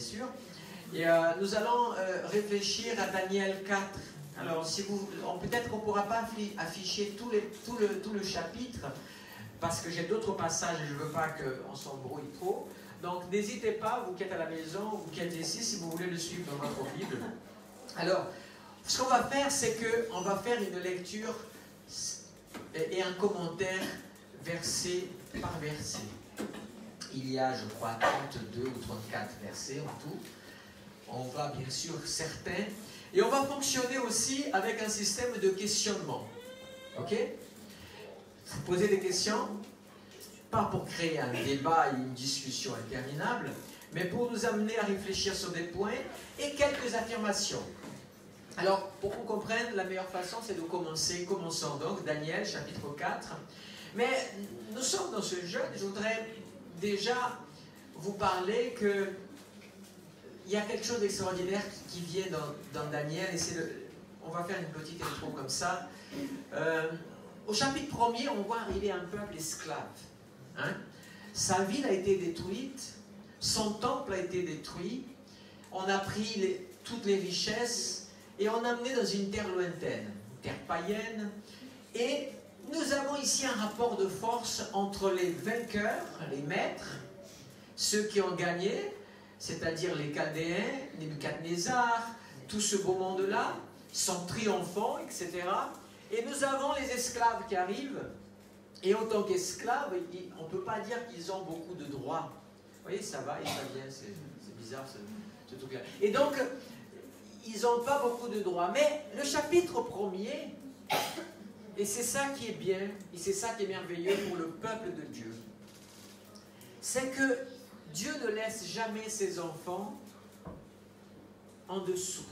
bien sûr. Et nous allons réfléchir à Daniel 4. Alors, si peut-être qu'on ne pourra pas afficher tout le chapitre, parce que j'ai d'autres passages et je ne veux pas qu'on s'embrouille trop. Donc, n'hésitez pas, vous qui êtes à la maison, vous qui êtes ici, si vous voulez le suivre dans votre Bible. Alors, ce qu'on va faire, c'est qu'on va faire une lecture et un commentaire verset par verset. Il y a, je crois, 32 ou 34 versets en tout. On va bien sûr certains. Et on va fonctionner aussi avec un système de questionnement. Ok? Vous posez des questions, pas pour créer un débat et une discussion interminable, mais pour nous amener à réfléchir sur des points et quelques affirmations. Alors, pour qu'on comprenne, la meilleure façon, c'est de commencer. Commençons donc, Daniel, chapitre 4. Mais nous sommes dans ce jeûne, je voudrais déjà vous parler que il y a quelque chose d'extraordinaire qui vient dans Daniel, et on va faire une petite intro comme ça. Au chapitre 1er, on voit arriver un peuple esclave. Hein? Sa ville a été détruite, son temple a été détruit, on a pris toutes les richesses et on a amené dans une terre lointaine, une terre païenne. Et nous avons ici un rapport de force entre les vainqueurs, les maîtres, ceux qui ont gagné, c'est-à-dire les Chaldéens, Nebuchadnezzar, tout ce beau monde-là, sont triomphants, etc. Et nous avons les esclaves qui arrivent, et en tant qu'esclaves, on ne peut pas dire qu'ils ont beaucoup de droits. Vous voyez, ça va et ça vient, c'est bizarre ce truc-là. Et donc, ils n'ont pas beaucoup de droits. Mais le chapitre 1er, et c'est ça qui est bien, et c'est ça qui est merveilleux pour le peuple de Dieu, c'est que Dieu ne laisse jamais ses enfants en dessous.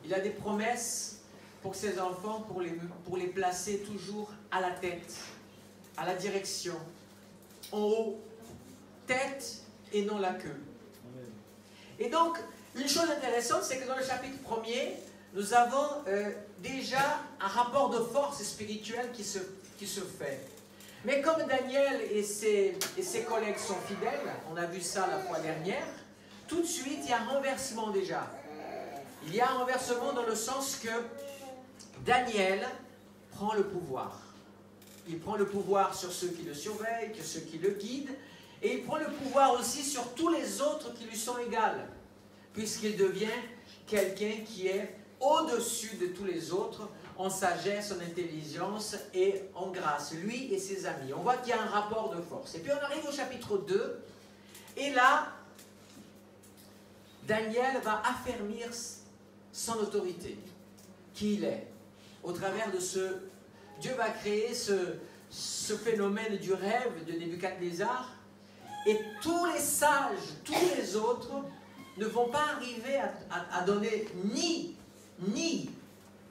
Il a des promesses pour ses enfants, pour les placer toujours à la tête, à la direction, en haut, tête et non la queue. Et donc, une chose intéressante, c'est que dans le chapitre 1er, nous avons déjà un rapport de force spirituelle qui se fait. Mais comme Daniel et ses collègues sont fidèles, on a vu ça la fois dernière, tout de suite, il y a un renversement déjà. Il y a un renversement dans le sens que Daniel prend le pouvoir. Il prend le pouvoir sur ceux qui le surveillent, sur ceux qui le guident, et il prend le pouvoir aussi sur tous les autres qui lui sont égales, puisqu'il devient quelqu'un qui est au-dessus de tous les autres, en sagesse, en intelligence et en grâce, lui et ses amis. On voit qu'il y a un rapport de force. Et puis on arrive au chapitre 2, et là, Daniel va affermir son autorité, qui il est, au travers de ce... Dieu va créer ce phénomène du rêve de Nebuchadnezzar, et tous les sages, tous les autres, ne vont pas arriver à donner ni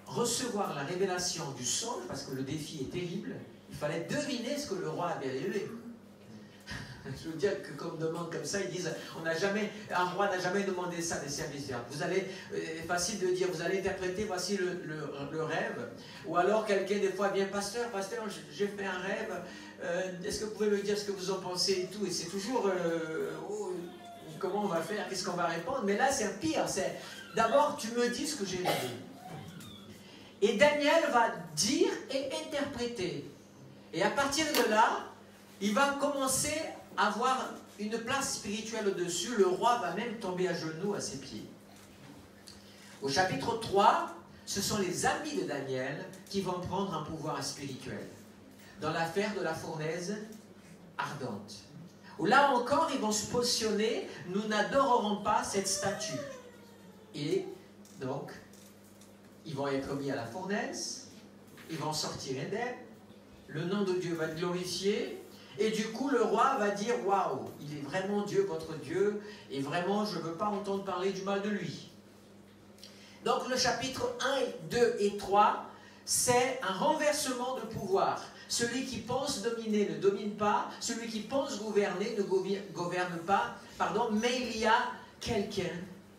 recevoir la révélation du songe, parce que le défi est terrible. Il fallait deviner ce que le roi avait révélé. Je veux dire que comme demande comme ça, ils disent, un roi n'a jamais demandé ça des serviteurs. Vous allez, facile de dire, vous allez interpréter, voici le rêve. Ou alors quelqu'un des fois vient, pasteur, j'ai fait un rêve, est-ce que vous pouvez me dire ce que vous en pensez et tout. Et c'est toujours, comment on va faire, qu'est-ce qu'on va répondre. Mais là c'est un pire, c'est d'abord tu me dis ce que j'ai vu. Et Daniel va dire et interpréter. Et à partir de là, il va commencer à avoir une place spirituelle au-dessus. Le roi va même tomber à genoux à ses pieds. Au chapitre 3, ce sont les amis de Daniel qui vont prendre un pouvoir spirituel. Dans l'affaire de la fournaise ardente. Où là encore, ils vont se positionner, nous n'adorerons pas cette statue. Et donc, ils vont être mis à la fournaise, ils vont sortir indemnes, le nom de Dieu va être glorifié, et du coup le roi va dire « Waouh, il est vraiment Dieu, votre Dieu, et vraiment je ne veux pas entendre parler du mal de lui. » Donc le chapitre 1, 2 et 3, c'est un renversement de pouvoir. Celui qui pense dominer ne domine pas, celui qui pense gouverner ne gouverne pas, mais il y a quelqu'un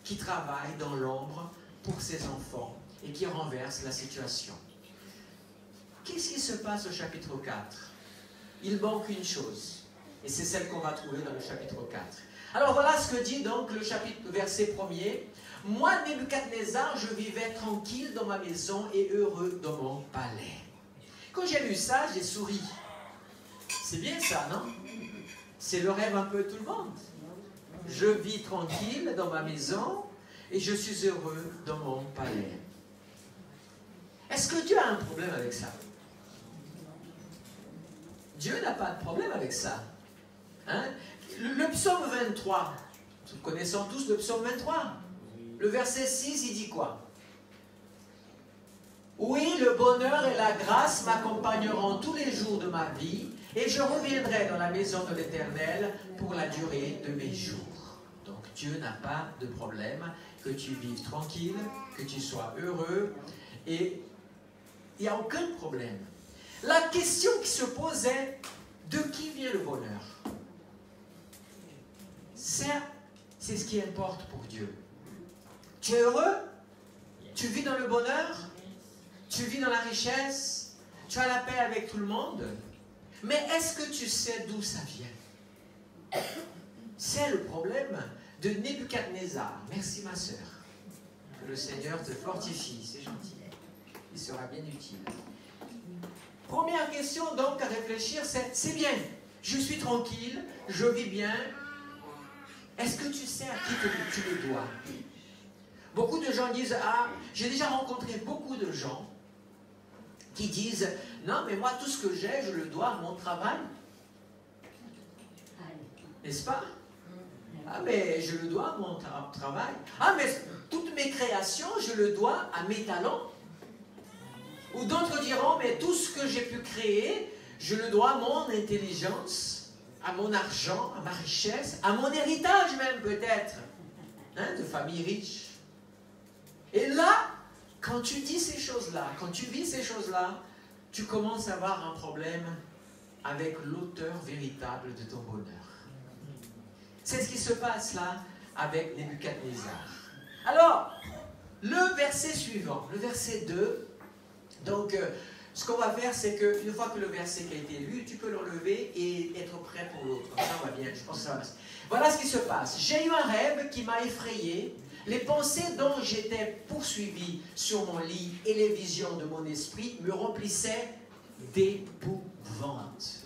qui travaille dans l'ombre pour ses enfants et qui renverse la situation. Qu'est-ce qui se passe au chapitre 4? Il manque une chose, et c'est celle qu'on va trouver dans le chapitre 4. Alors voilà ce que dit donc le chapitre, verset 1er. Moi, Nebuchadnezzar, je vivais tranquille dans ma maison et heureux dans mon palais. Quand j'ai lu ça, j'ai souri. C'est bien ça, non? C'est le rêve un peu de tout le monde. Je vis tranquille dans ma maison et je suis heureux dans mon palais. Est-ce que Dieu a un problème avec ça? Dieu n'a pas de problème avec ça. Hein? Le psaume 23, nous connaissons tous le psaume 23. Le verset 6, il dit quoi? Oui, le bonheur et la grâce m'accompagneront tous les jours de ma vie et je reviendrai dans la maison de l'Éternel pour la durée de mes jours. Donc Dieu n'a pas de problème que tu vives tranquille, que tu sois heureux et il n'y a aucun problème. La question qui se pose est, de qui vient le bonheur? C'est ce qui importe pour Dieu. Tu es heureux? Tu vis dans le bonheur? Tu vis dans la richesse? Tu as la paix avec tout le monde? Mais est-ce que tu sais d'où ça vient? C'est le problème de Nebuchadnezzar. Merci ma sœur. Que le Seigneur te fortifie, c'est gentil. Il sera bien utile. Première question donc à réfléchir, c'est bien, je suis tranquille, je vis bien. Est-ce que tu sais à qui tu le dois? Beaucoup de gens disent, ah, j'ai déjà rencontré beaucoup de gens qui disent, non mais moi tout ce que j'ai, je le dois à mon travail. N'est-ce pas? Ah mais je le dois à mon travail. Ah mais toutes mes créations, je le dois à mes talents. Ou d'autres diront, mais tout ce que j'ai pu créer, je le dois à mon intelligence, à mon argent, à ma richesse, à mon héritage même peut-être, hein, de famille riche. Et là, quand tu dis ces choses-là, quand tu vis ces choses-là, tu commences à avoir un problème avec l'auteur véritable de ton bonheur. C'est ce qui se passe là avec Nebuchadnezzar. Alors, le verset suivant, le verset 2, donc ce qu'on va faire, c'est qu'une fois que le verset qui a été lu, tu peux le relever et être prêt pour l'autre. Ça va bien, je pense que ça va. Voilà ce qui se passe. J'ai eu un rêve qui m'a effrayé. Les pensées dont j'étais poursuivi sur mon lit et les visions de mon esprit me remplissaient d'épouvante.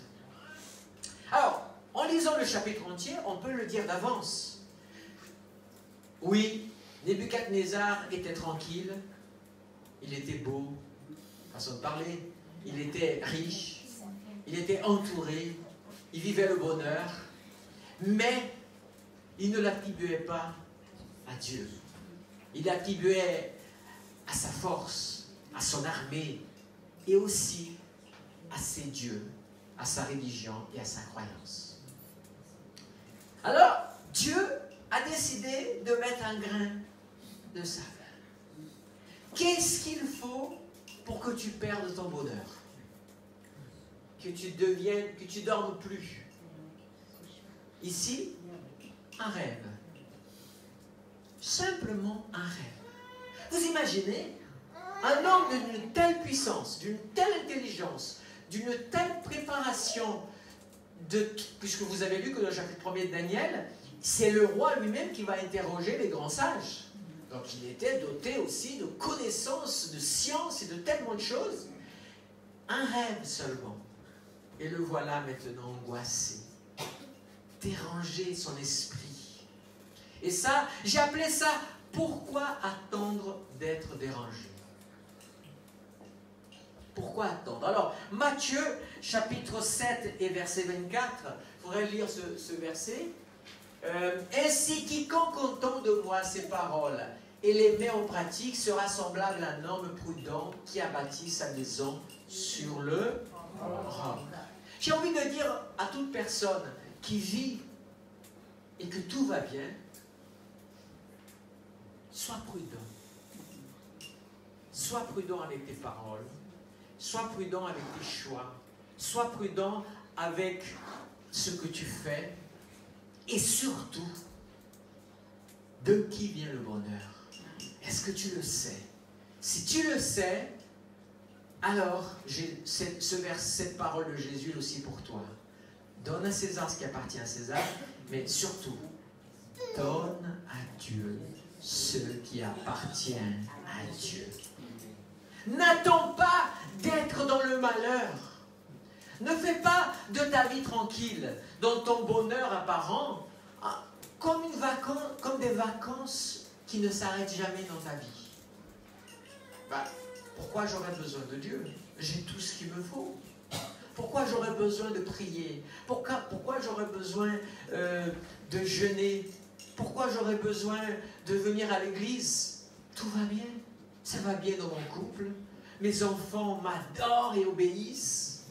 Alors, en lisant le chapitre entier, on peut le dire d'avance. Oui, Nebuchadnezzar était tranquille, il était beau, façon de parler, il était riche, il était entouré, il vivait le bonheur, mais il ne l'attribuait pas à Dieu. Il l'attribuait à sa force, à son armée et aussi à ses dieux, à sa religion et à sa croyance. Alors, Dieu a décidé de mettre un grain de sable. Qu'est-ce qu'il faut pour que tu perdes ton bonheur? Que tu dormes plus. Ici, un rêve. Simplement un rêve. Vous imaginez un homme d'une telle puissance, d'une telle intelligence, d'une telle préparation, puisque vous avez lu que dans le chapitre 1er de Daniel, c'est le roi lui-même qui va interroger les grands sages. Donc il était doté aussi de connaissances, de sciences et de tellement de choses. Un rêve seulement. Et le voilà maintenant angoissé, dérangé son esprit. Et ça, j'ai appelé ça « Pourquoi attendre d'être dérangé ?» Pourquoi attendre? Alors, Matthieu, chapitre 7 et verset 24, il faudrait lire ce verset. Ainsi, quiconque entend de moi ces paroles et les met en pratique sera semblable à un homme prudent qui a bâti sa maison sur le roc. J'ai envie de dire à toute personne qui vit et que tout va bien, sois prudent. Sois prudent avec tes paroles. Sois prudent avec tes choix. Sois prudent avec ce que tu fais. Et surtout, de qui vient le bonheur? Est-ce que tu le sais? Si tu le sais, alors j'ai cette parole de Jésus aussi pour toi. Donne à César ce qui appartient à César, mais surtout, Donne à Dieu ce qui appartient à Dieu. N'attends pas d'être dans le malheur. Ne fais pas de ta vie tranquille, dans ton bonheur apparent, comme des vacances qui ne s'arrêtent jamais dans ta vie. Pourquoi j'aurais besoin de Dieu? J'ai tout ce qu'il me faut. Pourquoi j'aurais besoin de prier? Pourquoi j'aurais besoin de jeûner? Pourquoi j'aurais besoin de venir à l'église? Tout va bien. Ça va bien dans mon couple. Mes enfants m'adorent et obéissent.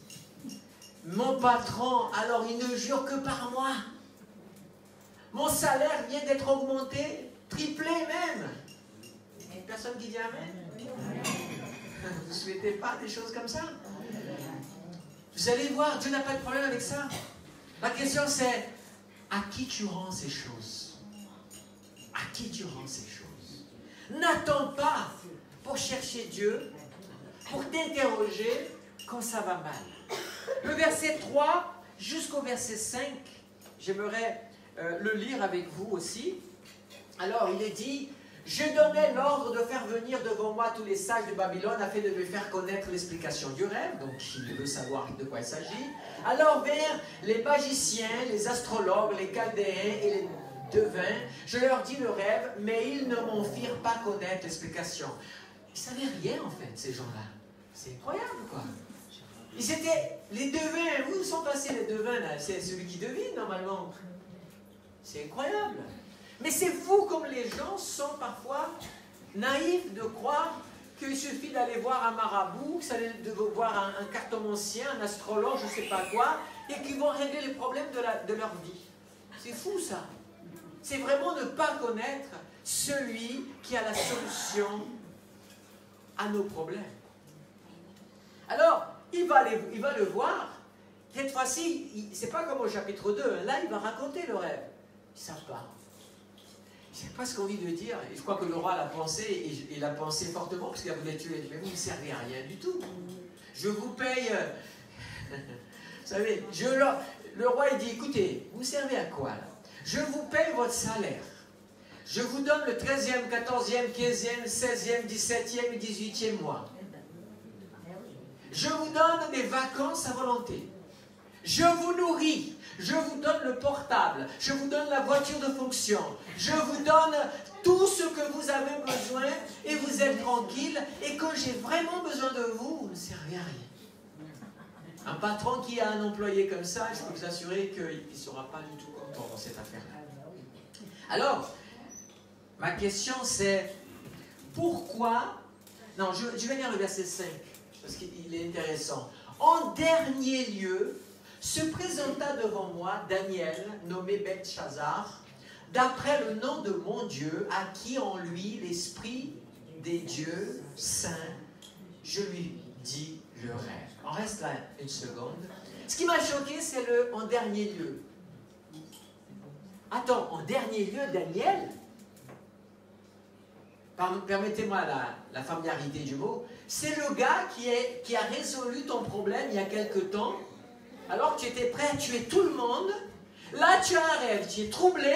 Mon patron, alors il ne jure que par moi. Mon salaire vient d'être augmenté, triplé même. Il y a une personne qui dit Amen? Vous ne souhaitez pas des choses comme ça? Vous allez voir, Dieu n'a pas de problème avec ça. La question c'est, à qui tu rends ces choses? À qui tu rends ces choses? N'attends pas pour chercher Dieu, pour t'interroger quand ça va mal. Le verset 3 jusqu'au verset 5, j'aimerais le lire avec vous aussi. Alors il est dit, je donnais l'ordre de faire venir devant moi tous les sages de Babylone afin de lui faire connaître l'explication du rêve. Donc il veut savoir de quoi il s'agit. Alors vers les magiciens, les astrologues, les chaldéens et les devins, je leur dis le rêve, mais ils ne m'en firent pas connaître l'explication. Ils ne savaient rien en fait, ces gens-là. C'est incroyable quoi. Ils étaient les devins. Où sont passés les devins là? C'est celui qui devine normalement. C'est incroyable. Mais c'est fou comme les gens sont parfois naïfs de croire qu'il suffit d'aller voir un marabout, de voir un cartomancien, un astrologue, je ne sais pas quoi, et qu'ils vont régler les problèmes de leur vie. C'est fou ça. C'est vraiment ne pas connaître celui qui a la solution à nos problèmes. Alors, il va le voir. Cette fois-ci, ce n'est pas comme au chapitre 2. Là, il va raconter le rêve. Ils ne savent pas. Ils ne savent pas ce qu'on vit de dire. Et je crois que le roi l'a pensé, et il a pensé fortement, parce qu'il a voulu tuer. Mais vous ne servez à rien du tout. Je vous paye... vous savez, le roi, il dit, écoutez, vous servez à quoi là? Je vous paye votre salaire. Je vous donne le 13e, 14e, 15e, 16e, 17e et 18e mois. Je vous donne des vacances à volonté. Je vous nourris. Je vous donne le portable. Je vous donne la voiture de fonction. Je vous donne tout ce que vous avez besoin et vous êtes tranquille. Et quand j'ai vraiment besoin de vous, vous ne servez à rien. Un patron qui a un employé comme ça, je peux vous assurer qu'il ne sera pas du tout content dans cette affaire-là. Alors, ma question c'est, pourquoi... Non, je vais lire le verset 5, parce qu'il est intéressant. En dernier lieu, se présenta devant moi Daniel, nommé Belchazzar, d'après le nom de mon Dieu, à qui en lui l'esprit des dieux saints, je lui dis le rêve. On reste là une seconde. Ce qui m'a choqué, c'est le en dernier lieu. Attends, en dernier lieu, Daniel, permettez-moi la familiarité du mot, c'est le gars qui a résolu ton problème il y a quelque temps, alors que tu étais prêt à tuer tout le monde. Là, tu as un rêve, tu es troublé,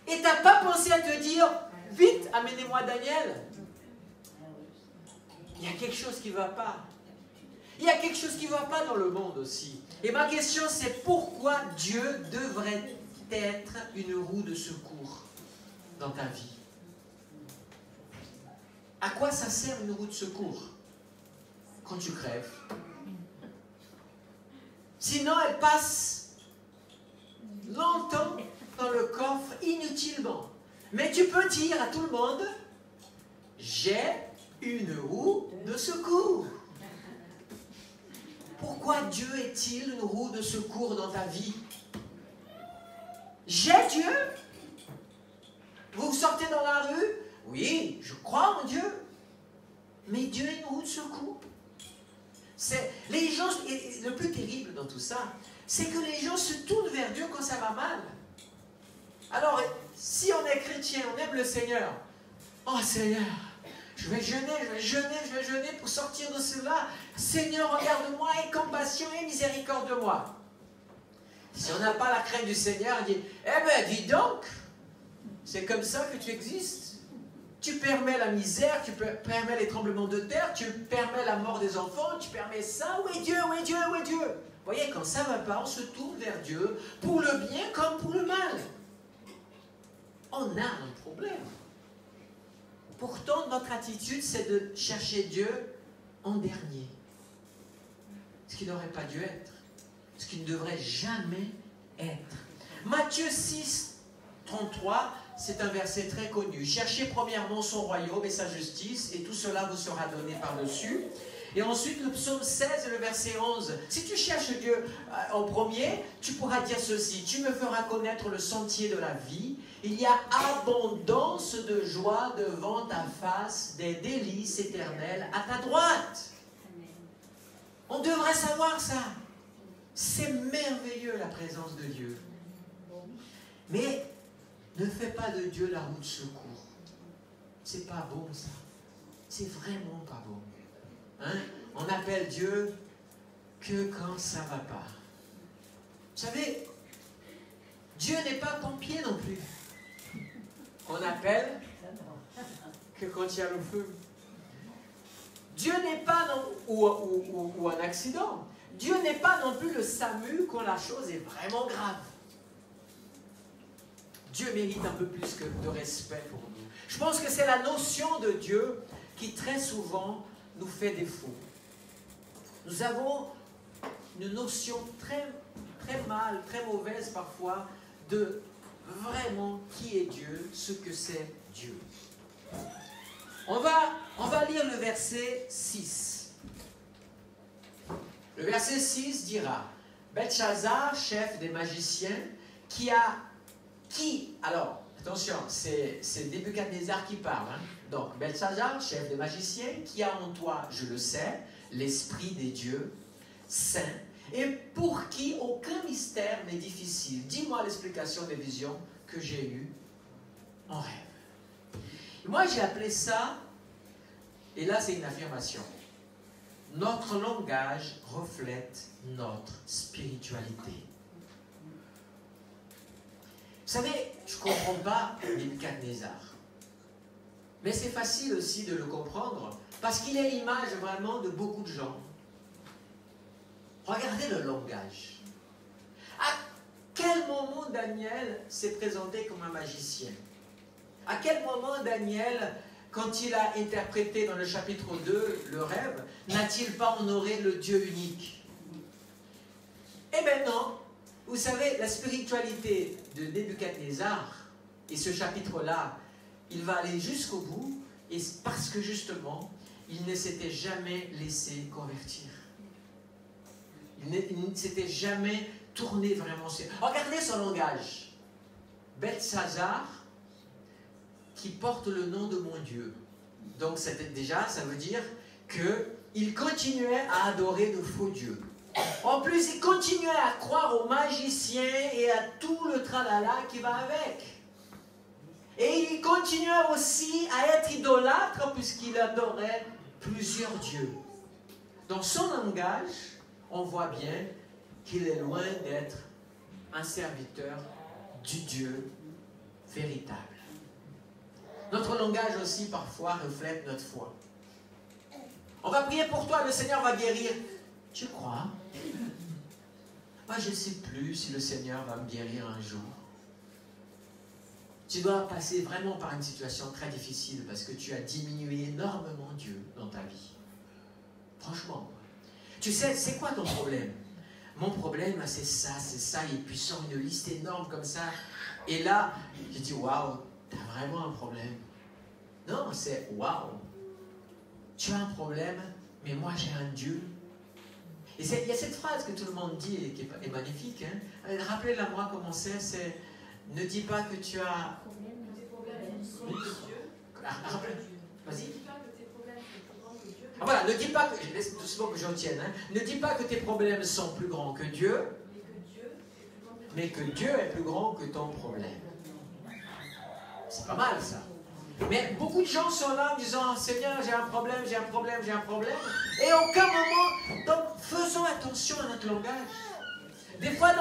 et tu n'as pas pensé à te dire, vite, amenez-moi Daniel. Il y a quelque chose qui ne va pas. Il y a quelque chose qui ne va pas dans le monde aussi. Et ma question, c'est pourquoi Dieu devrait être une roue de secours dans ta vie? À quoi ça sert une roue de secours quand tu crèves? Sinon, elle passe longtemps dans le coffre inutilement. Mais tu peux dire à tout le monde, j'ai une roue de secours. Pourquoi Dieu est-il une roue de secours dans ta vie? J'ai Dieu. Vous sortez dans la rue, oui, je crois en Dieu. Mais Dieu est une roue de secours. Les gens, et le plus terrible dans tout ça, c'est que les gens se tournent vers Dieu quand ça va mal. Alors, si on est chrétien, on aime le Seigneur. Oh Seigneur, je vais jeûner pour sortir de cela. Seigneur, regarde-moi, aie compassion et miséricorde de moi. Si on n'a pas la crainte du Seigneur, on dit, eh bien, dis donc, C'est comme ça que tu existes. Tu permets la misère, tu permets les tremblements de terre, tu permets la mort des enfants, tu permets ça. Où est Dieu? Où est Dieu? Où est Dieu? Vous voyez, quand ça ne va pas, on se tourne vers Dieu pour le bien comme pour le mal. On a un problème. Pourtant, notre attitude, c'est de chercher Dieu en dernier. Ce qui n'aurait pas dû être. Ce qui ne devrait jamais être. Matthieu 6, 33, c'est un verset très connu. Cherchez premièrement son royaume et sa justice, et tout cela vous sera donné par-dessus. Et ensuite, le psaume 16 et le verset 11. Si tu cherches Dieu en premier, tu pourras dire ceci. Tu me feras connaître le sentier de la vie. Il y a abondance de joie devant ta face, des délices éternelles à ta droite. On devrait savoir ça. C'est merveilleux la présence de Dieu. Mais ne fais pas de Dieu la roue de secours. C'est pas bon ça. C'est vraiment pas bon. Hein? On appelle Dieu que quand ça ne va pas. Vous savez, Dieu n'est pas pompier non plus. On appelle que quand il y a le feu. Dieu n'est pas ou un accident. Dieu n'est pas non plus le SAMU quand la chose est vraiment grave. Dieu mérite un peu plus de respect pour nous. Je pense que c'est la notion de Dieu qui très souvent nous fait défaut. Nous avons une notion très, très mal, très mauvaise parfois de vraiment qui est Dieu, ce que c'est Dieu. On va lire le verset 6. Le verset 6 dira, Belchazzar, chef des magiciens, alors, attention, c'est Nebuchadnezzar qui parle. Hein? Donc, Belchazzar, chef des magiciens, qui a en toi, je le sais, l'esprit des dieux saints, et pour qui aucun mystère n'est difficile. Dis-moi l'explication des visions que j'ai eues en rêve. Moi, j'ai appelé ça, et là, c'est une affirmation. Notre langage reflète notre spiritualité. Vous savez, je ne comprends pas Nebuchadnezzar. Mais c'est facile aussi de le comprendre, parce qu'il est l'image vraiment de beaucoup de gens. Regardez le langage. À quel moment Daniel s'est présenté comme un magicien? À quel moment Daniel, quand il a interprété dans le chapitre 2 le rêve, n'a-t-il pas honoré le Dieu unique? Eh bien non. Vous savez, la spiritualité de Nebuchadnezzar, et ce chapitre-là, il va aller jusqu'au bout, et parce que justement, il ne s'était jamais laissé convertir. Il ne s'était jamais tourné vraiment. Regardez son langage. Belchazzar, qui porte le nom de mon Dieu. Donc déjà, ça veut dire qu'il continuait à adorer de faux dieux. En plus, il continuait à croire aux magiciens et à tout le tralala qui va avec. Et il continuait aussi à être idolâtre puisqu'il adorait plusieurs dieux. Dans son langage, on voit bien qu'il est loin d'être un serviteur du Dieu véritable. Notre langage aussi parfois reflète notre foi. On va prier pour toi, le Seigneur va guérir. Tu crois? Moi, je ne sais plus si le Seigneur va me guérir un jour. Tu dois passer vraiment par une situation très difficile parce que tu as diminué énormément Dieu dans ta vie. Franchement. Tu sais, c'est quoi ton problème? Mon problème, c'est ça, il est puissant, une liste énorme comme ça. Et là, je dis, waouh, tu as vraiment un problème. Non, c'est waouh. Tu as un problème, mais moi j'ai un Dieu. Et il y a cette phrase que tout le monde dit et qui est magnifique. Hein? Rappelez-la moi comment c'est ne dis pas que tu as... Vas-y. Ah, voilà, ne dis pas que... Laisse doucement que je retienne. Hein? Ne dis pas que tes problèmes sont plus grands que Dieu, mais que Dieu est plus grand que ton problème. C'est pas mal ça. Mais beaucoup de gens sont là en disant « Seigneur, j'ai un problème, j'ai un problème, j'ai un problème. » Et à aucun moment, donc faisons attention à notre langage. Des fois,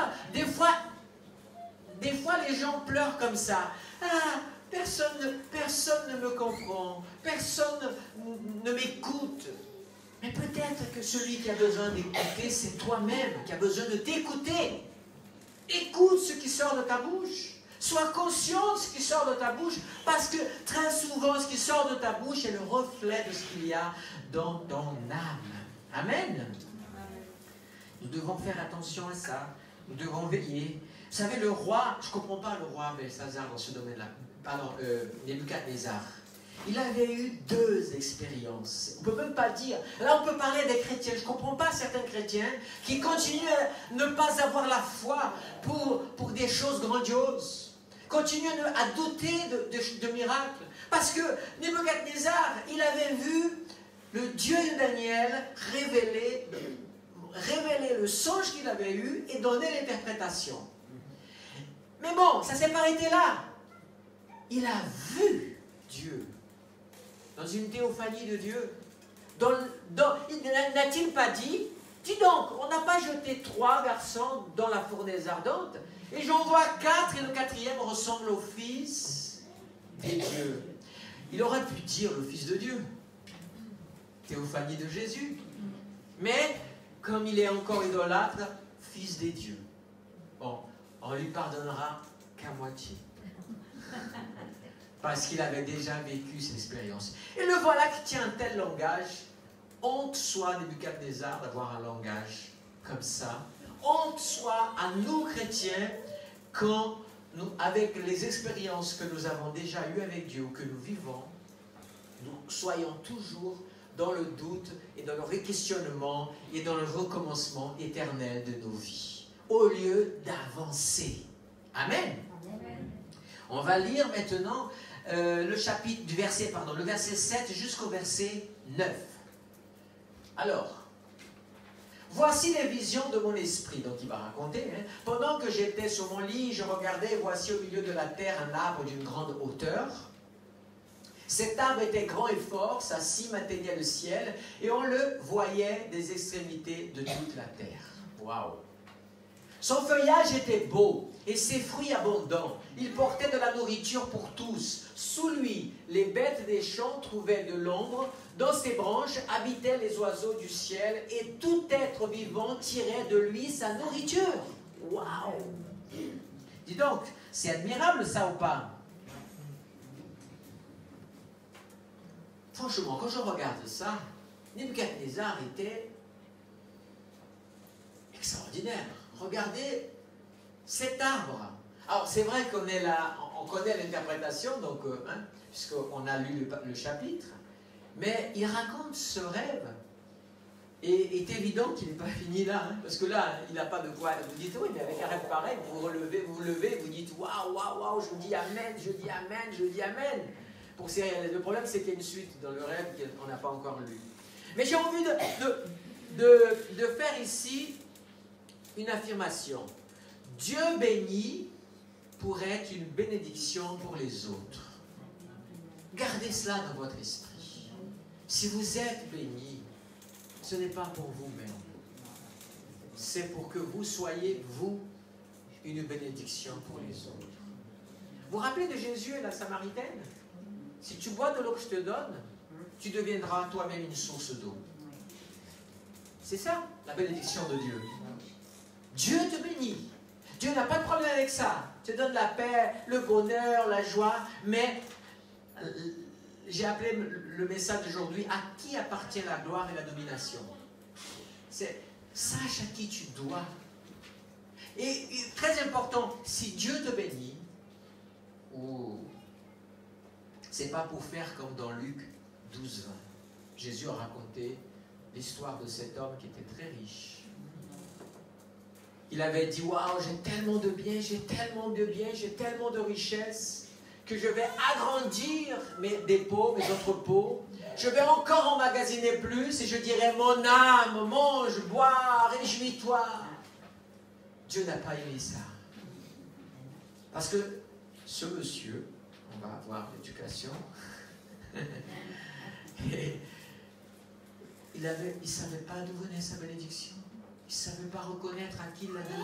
les gens pleurent comme ça. « Ah, personne ne me comprend, personne ne m'écoute. Mais peut-être que celui qui a besoin d'écouter, c'est toi-même qui a besoin de t'écouter. Écoute ce qui sort de ta bouche. Sois conscient de ce qui sort de ta bouche, parce que très souvent, ce qui sort de ta bouche est le reflet de ce qu'il y a dans ton âme. Amen. Nous devons faire attention à ça. Nous devons veiller. Vous savez, le roi, je ne comprends pas le roi Belshazzar dans ce domaine-là. Pardon, Nebuchadnezzar. Il avait eu 2 expériences. On ne peut même pas dire. Là, on peut parler des chrétiens. Je ne comprends pas certains chrétiens qui continuent à ne pas avoir la foi pour des choses grandioses. Continuent à douter de miracles. Parce que Nebuchadnezzar, il avait vu le Dieu de Daniel révéler le songe qu'il avait eu et donner l'interprétation. Mais bon, ça ne s'est pas arrêté là. Il a vu Dieu dans une théophanie de Dieu. N'a-t-il pas dit, dis donc, on n'a pas jeté 3 garçons dans la fournaise ardente, et j'en vois 4 et le 4e ressemble au Fils des dieux. Il aurait pu dire le Fils de Dieu, théophanie de Jésus, mais comme il est encore idolâtre, Fils des dieux. Bon, on lui pardonnera qu'à moitié. Parce qu'il avait déjà vécu cette expérience. Et le voilà qui tient un tel langage. Honte soit Nebuchadnezzar d'avoir un langage comme ça. Honte soit à nous chrétiens quand nous, avec les expériences que nous avons déjà eues avec Dieu, que nous vivons, nous soyons toujours dans le doute et dans le questionnement et dans le recommencement éternel de nos vies, au lieu d'avancer. Amen. On va lire maintenant le verset 7 jusqu'au verset 9. Alors, voici les visions de mon esprit, donc il va raconter. Pendant que j'étais sur mon lit, je regardais, voici au milieu de la terre un arbre d'une grande hauteur. Cet arbre était grand et fort, sa cime atteignait le ciel, et on le voyait des extrémités de toute la terre. Waouh! Son feuillage était beau et ses fruits abondants. Il portait de la nourriture pour tous. Sous lui, les bêtes des champs trouvaient de l'ombre. Dans ses branches habitaient les oiseaux du ciel et tout être vivant tirait de lui sa nourriture. Waouh! Dis donc, c'est admirable ça ou pas? Franchement, quand je regarde ça, Nebuchadnezzar était extraordinaire. Regardez cet arbre. Alors, c'est vrai qu'on est là, on connaît l'interprétation, donc, puisqu'on a lu le chapitre, mais il raconte ce rêve. Et il est évident qu'il n'est pas fini là, parce que là, il n'a pas de quoi. Vous dites, oui, mais avec un rêve pareil, vous vous levez, vous dites, waouh, waouh, waouh, je dis amen, je dis amen, je dis amen. Le problème, c'est qu'il y a une suite dans le rêve qu'on n'a pas encore lu. Mais j'ai envie de faire ici une affirmation. Dieu bénit pour être une bénédiction pour les autres. Gardez cela dans votre esprit. Si vous êtes béni, ce n'est pas pour vous-même. C'est pour que vous soyez, vous, une bénédiction pour les autres. Vous vous rappelez de Jésus et la Samaritaine? Si tu bois de l'eau que je te donne, tu deviendras toi-même une source d'eau. C'est ça, la bénédiction de Dieu. Dieu te bénit. Dieu n'a pas de problème avec ça. Te donne la paix, le bonheur, la joie. Mais j'ai appelé le message d'aujourd'hui, à qui appartient la gloire et la domination? C'est sache à qui tu dois. Et très important, si Dieu te bénit, c'est pas pour faire comme dans Luc 12, 20. Jésus a raconté l'histoire de cet homme qui était très riche. Il avait dit, waouh, j'ai tellement de biens, j'ai tellement de richesses, que je vais agrandir mes dépôts, mes entrepôts. Je vais encore emmagasiner plus et je dirai, mon âme, mange, bois, réjouis-toi. Dieu n'a pas aimé ça. Parce que ce monsieur, on va avoir l'éducation, il ne savait pas d'où venait sa bénédiction. Il ne savait pas reconnaître à qui il la devait.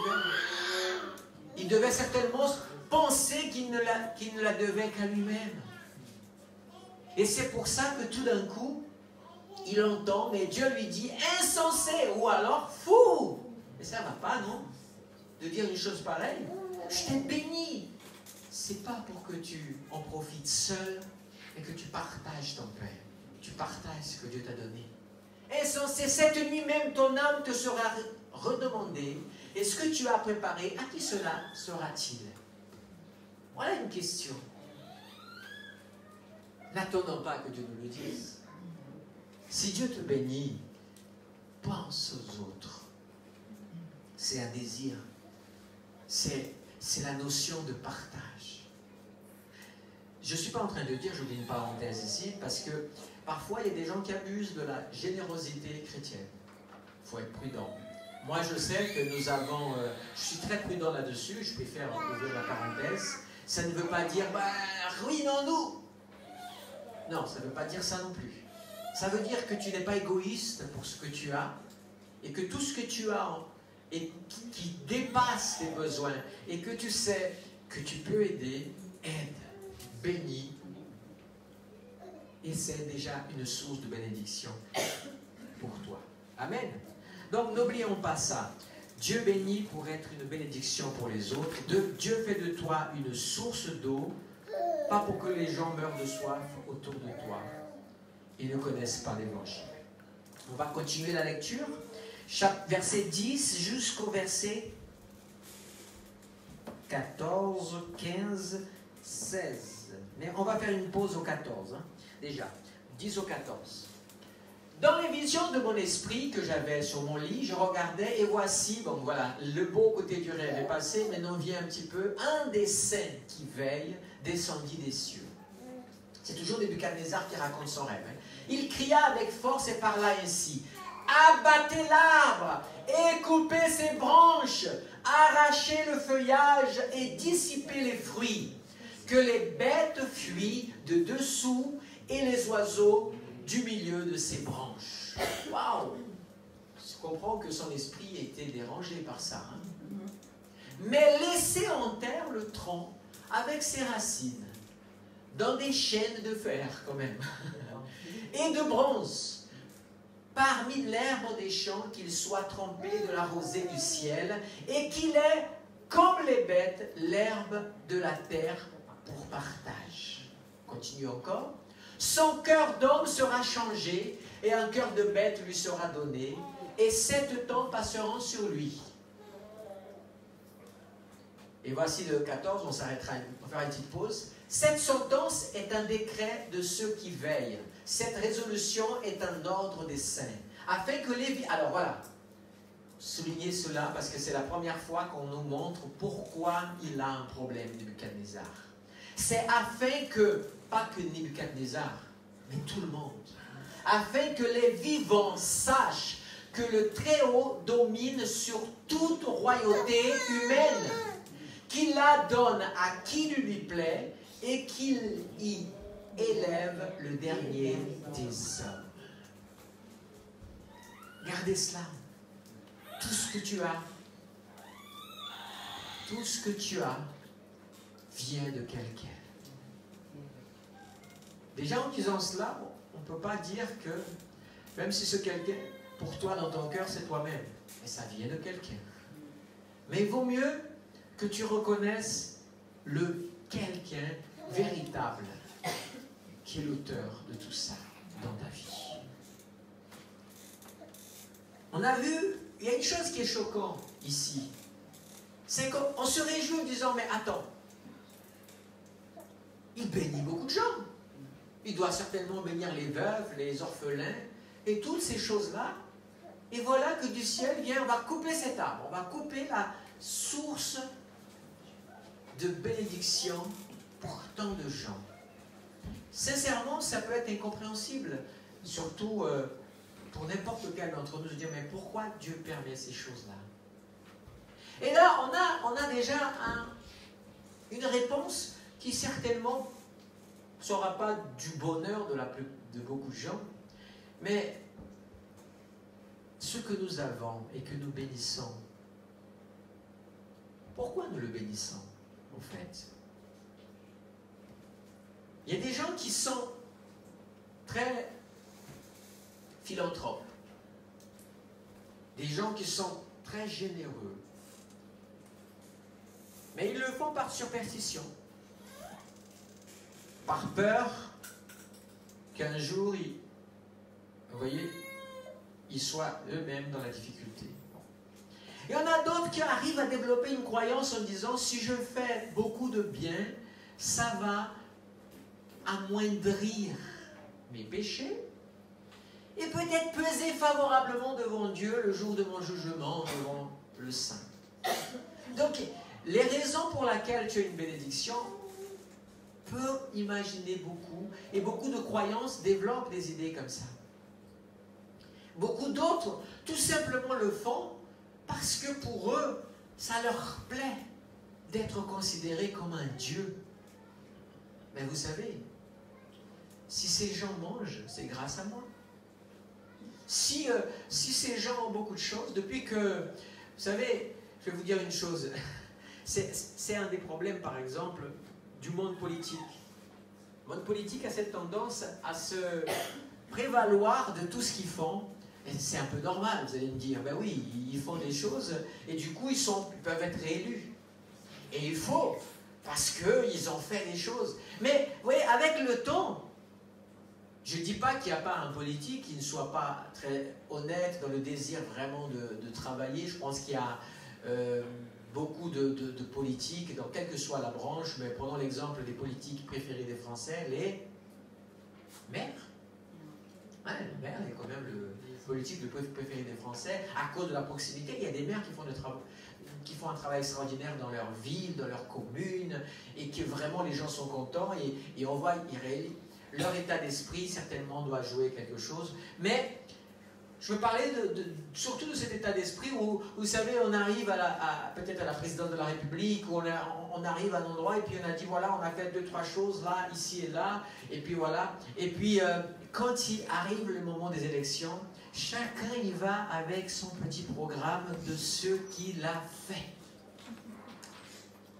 Il devait certainement penser qu'il ne la devait qu'à lui-même. Et c'est pour ça que tout d'un coup, il entend, mais Dieu lui dit insensé ou alors fou. Mais ça ne va pas, non? De dire une chose pareille. Je t'ai béni. C'est pas pour que tu en profites seul, mais que tu partages ton Père. Tu partages ce que Dieu t'a donné. Insensé, cette nuit même, ton âme te sera redemandée. Et ce que tu as préparé, à qui cela sera-t-il? Voilà une question. N'attendons pas que Dieu nous le dise. Si Dieu te bénit, pense aux autres. C'est un désir. C'est la notion de partage. Je ne suis pas en train de dire, j'oublie une parenthèse ici, parce que parfois il y a des gens qui abusent de la générosité chrétienne. Il faut être prudent. Moi je sais que nous avons, je suis très prudent là-dessus, je préfère ouvrir la parenthèse. Ça ne veut pas dire, ruinons-nous. Non, ça ne veut pas dire ça non plus. Ça veut dire que tu n'es pas égoïste pour ce que tu as, et que tout ce que tu as et qui dépasse tes besoins, et que tu sais que tu peux aider, aide, bénis, et c'est déjà une source de bénédiction pour toi. Amen. Donc n'oublions pas ça. Dieu bénit pour être une bénédiction pour les autres. Dieu fait de toi une source d'eau, pas pour que les gens meurent de soif autour de toi et ne connaissent pas l'Évangile. On va continuer la lecture. Verset 10 jusqu'au verset 14, 15, 16. Mais on va faire une pause au 14. Déjà, 10 au 14. Dans les visions de mon esprit que j'avais sur mon lit, je regardais et voici, bon voilà, le beau côté du rêve est passé, maintenant vient un petit peu, un des saints qui veille descendit des cieux. C'est toujours Nebuchadnezzar qui raconte son rêve. Il cria avec force et parla ainsi. Abattez l'arbre et coupez ses branches, arrachez le feuillage et dissipez les fruits, que les bêtes fuient de dessous et les oiseaux du milieu de ses branches. Waouh! Je comprends que son esprit était dérangé par ça. Mais laissez en terre le tronc avec ses racines, dans des chaînes de fer quand même, et de bronze. Parmi l'herbe des champs, qu'il soit trempé de la rosée du ciel, et qu'il ait, comme les bêtes, l'herbe de la terre pour partage. Continue encore. Son cœur d'homme sera changé, et un cœur de bête lui sera donné, et 7 temps passeront sur lui. Et voici le 14, on s'arrêtera, on fera une petite pause. Cette sentence est un décret de ceux qui veillent. Cette résolution est un ordre des saints. Afin que les... Alors voilà, soulignez cela parce que c'est la première fois qu'on nous montre pourquoi il a un problème, Nebuchadnezzar. C'est afin que, pas que Nebuchadnezzar, mais tout le monde, afin que les vivants sachent que le Très-Haut domine sur toute royauté humaine, qu'il la donne à qui lui plaît, et qu'il y élève le dernier des hommes. Gardez cela. Tout ce que tu as vient de quelqu'un. Déjà en disant cela, on ne peut pas dire que, même si ce quelqu'un, pour toi dans ton cœur, c'est toi-même, mais ça vient de quelqu'un. Mais il vaut mieux que tu reconnaisses le quelqu'un véritable qui est l'auteur de tout ça dans ta vie. On a vu, il y a une chose qui est choquante ici, c'est qu'on se réjouit en disant, mais attends, il bénit beaucoup de gens. Il doit certainement bénir les veuves, les orphelins, et toutes ces choses-là. Et voilà que du ciel vient, on va couper cet arbre, on va couper la source de bénédiction pour tant de gens. Sincèrement, ça peut être incompréhensible, surtout pour n'importe quel d'entre nous, se dire, mais pourquoi Dieu permet ces choses-là? Et là, on a déjà une réponse qui certainement ne sera pas du bonheur de beaucoup de gens, mais ce que nous avons et que nous bénissons, pourquoi nous le bénissons, au fait? Il y a des gens qui sont très philanthropes, des gens qui sont très généreux, mais ils le font par superstition, par peur qu'un jour, vous voyez, ils soient eux-mêmes dans la difficulté. Il y en a d'autres qui arrivent à développer une croyance en disant, si je fais beaucoup de bien, ça va amoindrir mes péchés et peut-être peser favorablement devant Dieu le jour de mon jugement, devant le Saint. Donc, les raisons pour lesquelles tu as une bénédiction, peut imaginer beaucoup, et beaucoup de croyances développent des idées comme ça. Beaucoup d'autres, tout simplement le font parce que pour eux, ça leur plaît d'être considérés comme un Dieu. Mais vous savez, si ces gens mangent, c'est grâce à moi. Si ces gens ont beaucoup de choses, depuis que, vous savez, je vais vous dire une chose, c'est un des problèmes, par exemple, du monde politique. Le monde politique a cette tendance à se prévaloir de tout ce qu'ils font. Et c'est un peu normal, vous allez me dire, ben oui, ils font des choses et du coup ils peuvent être réélus. Et il faut, parce qu'ils ont fait des choses. Mais vous voyez, avec le temps, je ne dis pas qu'il n'y a pas un politique qui ne soit pas très honnête dans le désir vraiment de travailler. Je pense qu'il y a beaucoup de politiques, dans quelle que soit la branche, mais prenons l'exemple des politiques préférés des Français, les maires. Ouais, le maire est quand même le politique préféré des Français. À cause de la proximité, il y a des maires qui font un travail extraordinaire dans leur ville, dans leur commune, et que vraiment les gens sont contents, et on voit, leur état d'esprit certainement doit jouer quelque chose. Mais je veux parler surtout de cet état d'esprit où, vous savez, on arrive peut-être à la présidence de la République, où on arrive à un endroit et puis on a dit, voilà, on a fait 2-3 choses là, ici et là, et puis voilà. Et puis, quand il arrive le moment des élections, chacun y va avec son petit programme de ce qu'il a fait.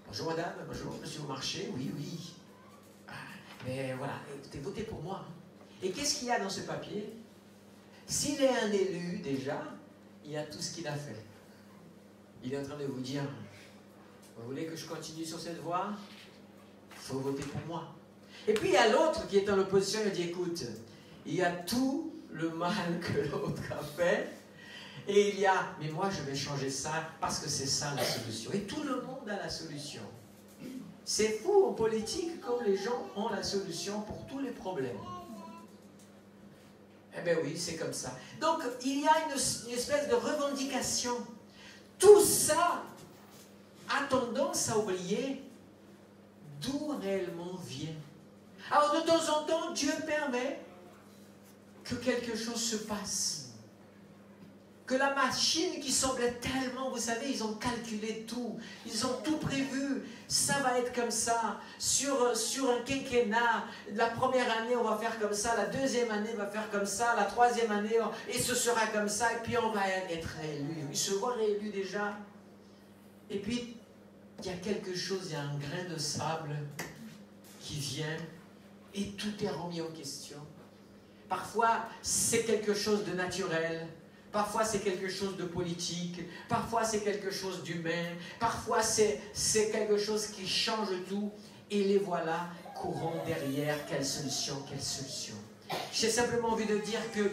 Bonjour madame, bonjour monsieur au marché, oui, oui. Mais voilà, écoutez, votez pour moi. Et qu'est-ce qu'il y a dans ce papier? S'il est un élu, déjà, il y a tout ce qu'il a fait. Il est en train de vous dire, vous voulez que je continue sur cette voie? Il faut voter pour moi. Et puis il y a l'autre qui est en opposition, il dit, écoute, il y a tout le mal que l'autre a fait, et il y a, mais moi je vais changer ça, parce que c'est ça la solution. Et tout le monde a la solution. C'est fou en politique comme les gens ont la solution pour tous les problèmes. Eh bien oui, c'est comme ça. Donc, il y a une espèce de revendication. Tout ça a tendance à oublier d'où réellement vient. Alors, de temps en temps, Dieu permet que quelque chose se passe. Que la machine qui semblait tellement, vous savez, ils ont calculé tout. Ils ont tout prévu. Ça va être comme ça. Sur un quinquennat, la première année, on va faire comme ça. La deuxième année, on va faire comme ça. La troisième année, et ce sera comme ça. Et puis, on va être réélu. Ils se voient réélus déjà. Et puis, il y a quelque chose, il y a un grain de sable qui vient et tout est remis en question. Parfois, c'est quelque chose de naturel. Parfois, c'est quelque chose de politique. Parfois, c'est quelque chose d'humain. Parfois, c'est quelque chose qui change tout. Et les voilà courant derrière. Quelle solution, quelle solution. J'ai simplement envie de dire que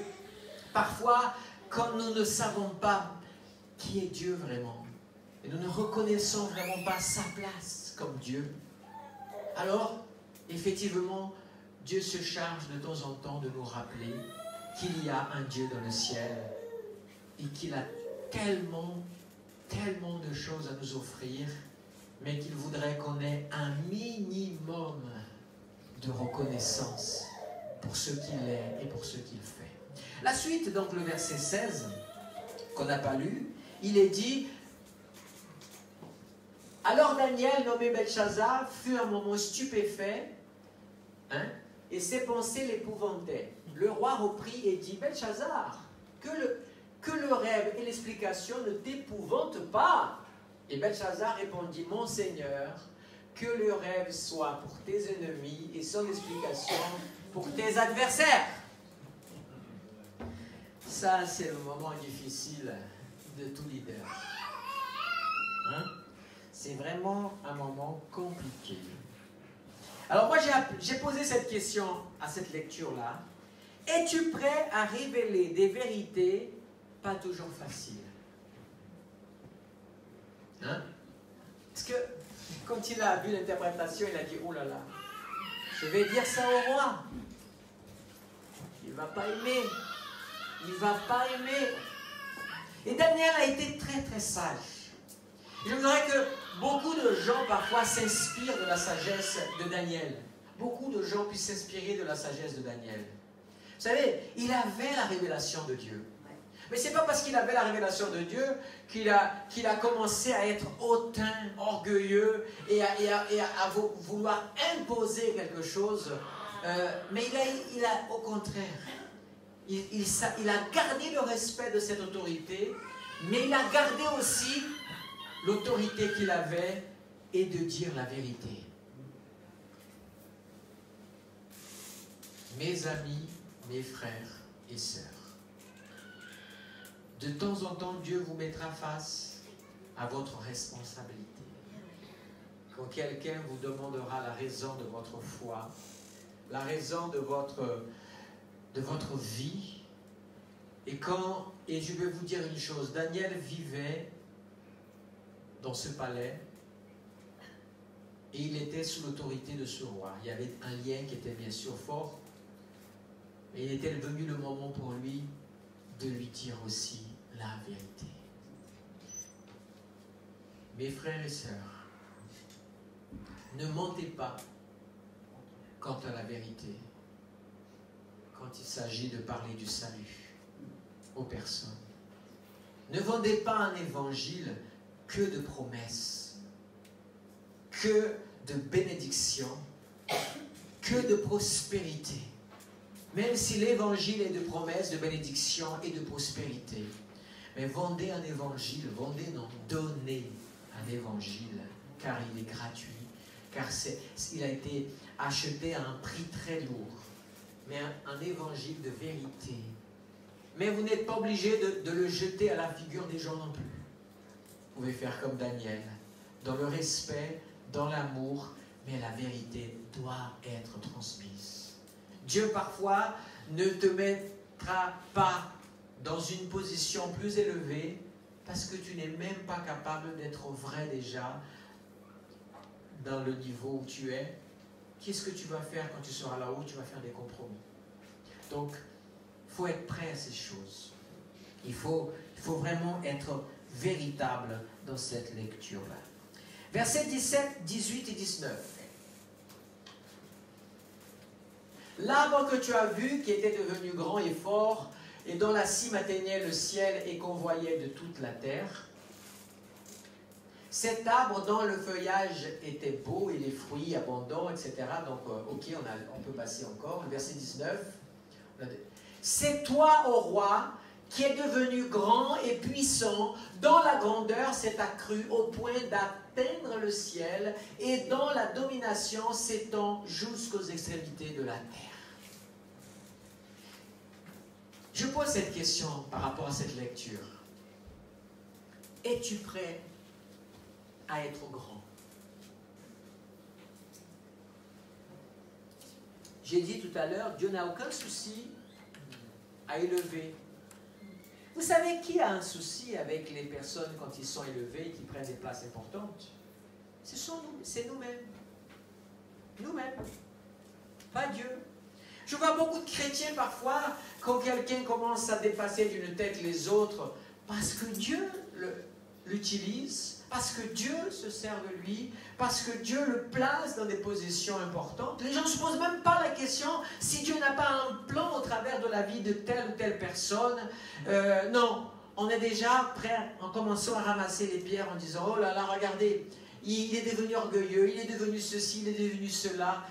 parfois, quand nous ne savons pas qui est Dieu vraiment, et nous ne reconnaissons vraiment pas sa place comme Dieu, alors, effectivement, Dieu se charge de temps en temps de nous rappeler qu'il y a un Dieu dans le ciel et qu'il a tellement, tellement de choses à nous offrir, mais qu'il voudrait qu'on ait un minimum de reconnaissance pour ce qu'il est et pour ce qu'il fait. La suite, donc le verset 16, qu'on n'a pas lu, il est dit, « Alors Daniel, nommé Belchazzar, fut un moment stupéfait, et ses pensées l'épouvantaient. Le roi reprit et dit, « Belchazzar, que le rêve et l'explication ne t'épouvantent pas. Et Belshazzar répondit, « Mon Seigneur, que le rêve soit pour tes ennemis et son explication pour tes adversaires. » Ça, c'est le moment difficile de tout leader. Hein? C'est vraiment un moment compliqué. Alors moi, j'ai posé cette question à cette lecture-là. Es-tu prêt à révéler des vérités pas toujours faciles? Hein? Parce que quand il a vu l'interprétation, il a dit, oh là là, je vais dire ça au roi. Il ne va pas aimer. Il ne va pas aimer. Et Daniel a été très très sage. Je voudrais que beaucoup de gens parfois s'inspirent de la sagesse de Daniel. Beaucoup de gens puissent s'inspirer de la sagesse de Daniel. Vous savez, il avait la révélation de Dieu. Mais ce n'est pas parce qu'il avait la révélation de Dieu qu'il a commencé à être hautain, orgueilleux et à vouloir imposer quelque chose. Mais il a au contraire, il a gardé le respect de cette autorité, mais il a gardé aussi l'autorité qu'il avait et de dire la vérité. Mes amis, mes frères et sœurs, de temps en temps, Dieu vous mettra face à votre responsabilité. Quand quelqu'un vous demandera la raison de votre foi, la raison de votre vie, et je vais vous dire une chose, Daniel vivait dans ce palais et il était sous l'autorité de ce roi. Il y avait un lien qui était bien sûr fort, mais il était venu le moment pour lui de lui dire aussi la vérité. Mes frères et sœurs, ne mentez pas quant à la vérité quand il s'agit de parler du salut aux personnes. Ne vendez pas un évangile que de promesses, que de bénédictions, que de prospérité. Même si l'évangile est de promesses, de bénédictions et de prospérité. Mais vendez un évangile, donnez un évangile, car il est gratuit, car il a été acheté à un prix très lourd. Mais un évangile de vérité. Mais vous n'êtes pas obligé de le jeter à la figure des gens non plus. Vous pouvez faire comme Daniel, dans le respect, dans l'amour, mais la vérité doit être transmise. Dieu parfois ne te mettra pas dans une position plus élevée parce que tu n'es même pas capable d'être vrai déjà dans le niveau où tu es. Qu'est-ce que tu vas faire quand tu seras là-haut? Tu vas faire des compromis. Donc, il faut être prêt à ces choses. Il faut vraiment être véritable dans cette lecture-là. Versets 17, 18 et 19. L'arbre que tu as vu, qui était devenu grand et fort, et dont la cime atteignait le ciel et convoyait de toute la terre. Cet arbre dont le feuillage était beau et les fruits abondants, etc. Donc, ok, on peut passer encore. Le verset 19. C'est toi, ô roi, qui est devenu grand et puissant, dont la grandeur s'est accrue au point d'atteindre le ciel et dont la domination s'étend jusqu'aux extrémités de la terre. Je pose cette question par rapport à cette lecture. Es-tu prêt à être grand? J'ai dit tout à l'heure, Dieu n'a aucun souci à élever. Vous savez qui a un souci avec les personnes quand ils sont élevés et qui prennent des places importantes? C'est nous-mêmes. Nous-mêmes. Pas Dieu. Je vois beaucoup de chrétiens parfois, quand quelqu'un commence à dépasser d'une tête les autres, parce que Dieu l'utilise, parce que Dieu se sert de lui, parce que Dieu le place dans des positions importantes. Les gens ne se posent même pas la question si Dieu n'a pas un plan au travers de la vie de telle ou telle personne. Non, on est déjà prêt en commençant à ramasser les pierres en disant « Oh là là, regardez, il est devenu orgueilleux, il est devenu ceci, il est devenu cela. »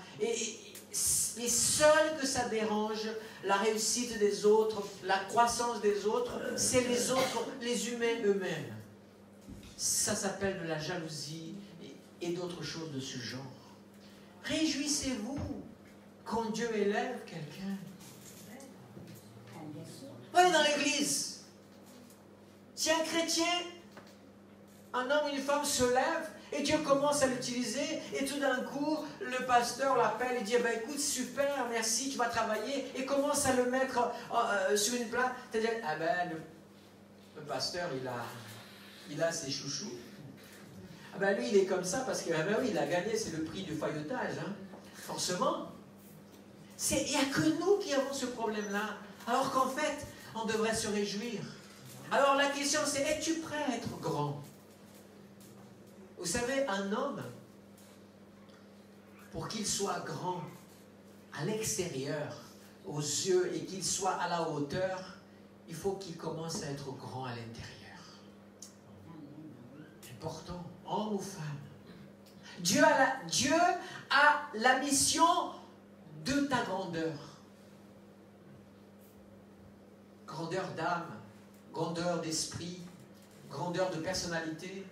Et seul que ça dérange la réussite des autres, la croissance des autres, c'est les autres, les humains eux-mêmes. Ça s'appelle de la jalousie et d'autres choses de ce genre. Réjouissez-vous quand Dieu élève quelqu'un. Allez dans l'église. Si un chrétien, un homme ou une femme se lève et Dieu commence à l'utiliser et tout d'un coup, le pasteur l'appelle et dit, ben, écoute, super, merci, tu vas travailler, et commence à le mettre sur une place. C'est-à-dire, ah ben, le pasteur, il a ses chouchous. Ah ben lui, il est comme ça parce que, ah ben oui, il a gagné, c'est le prix du faillotage, hein. Forcément. Il n'y a que nous qui avons ce problème-là. Alors qu'en fait, on devrait se réjouir. Alors la question c'est, es-tu prêt à être grand? Vous savez, un homme, pour qu'il soit grand à l'extérieur, aux yeux, et qu'il soit à la hauteur, il faut qu'il commence à être grand à l'intérieur. Important, homme ou femme. Dieu a la mission de ta grandeur. Grandeur d'âme, grandeur d'esprit, grandeur de personnalité,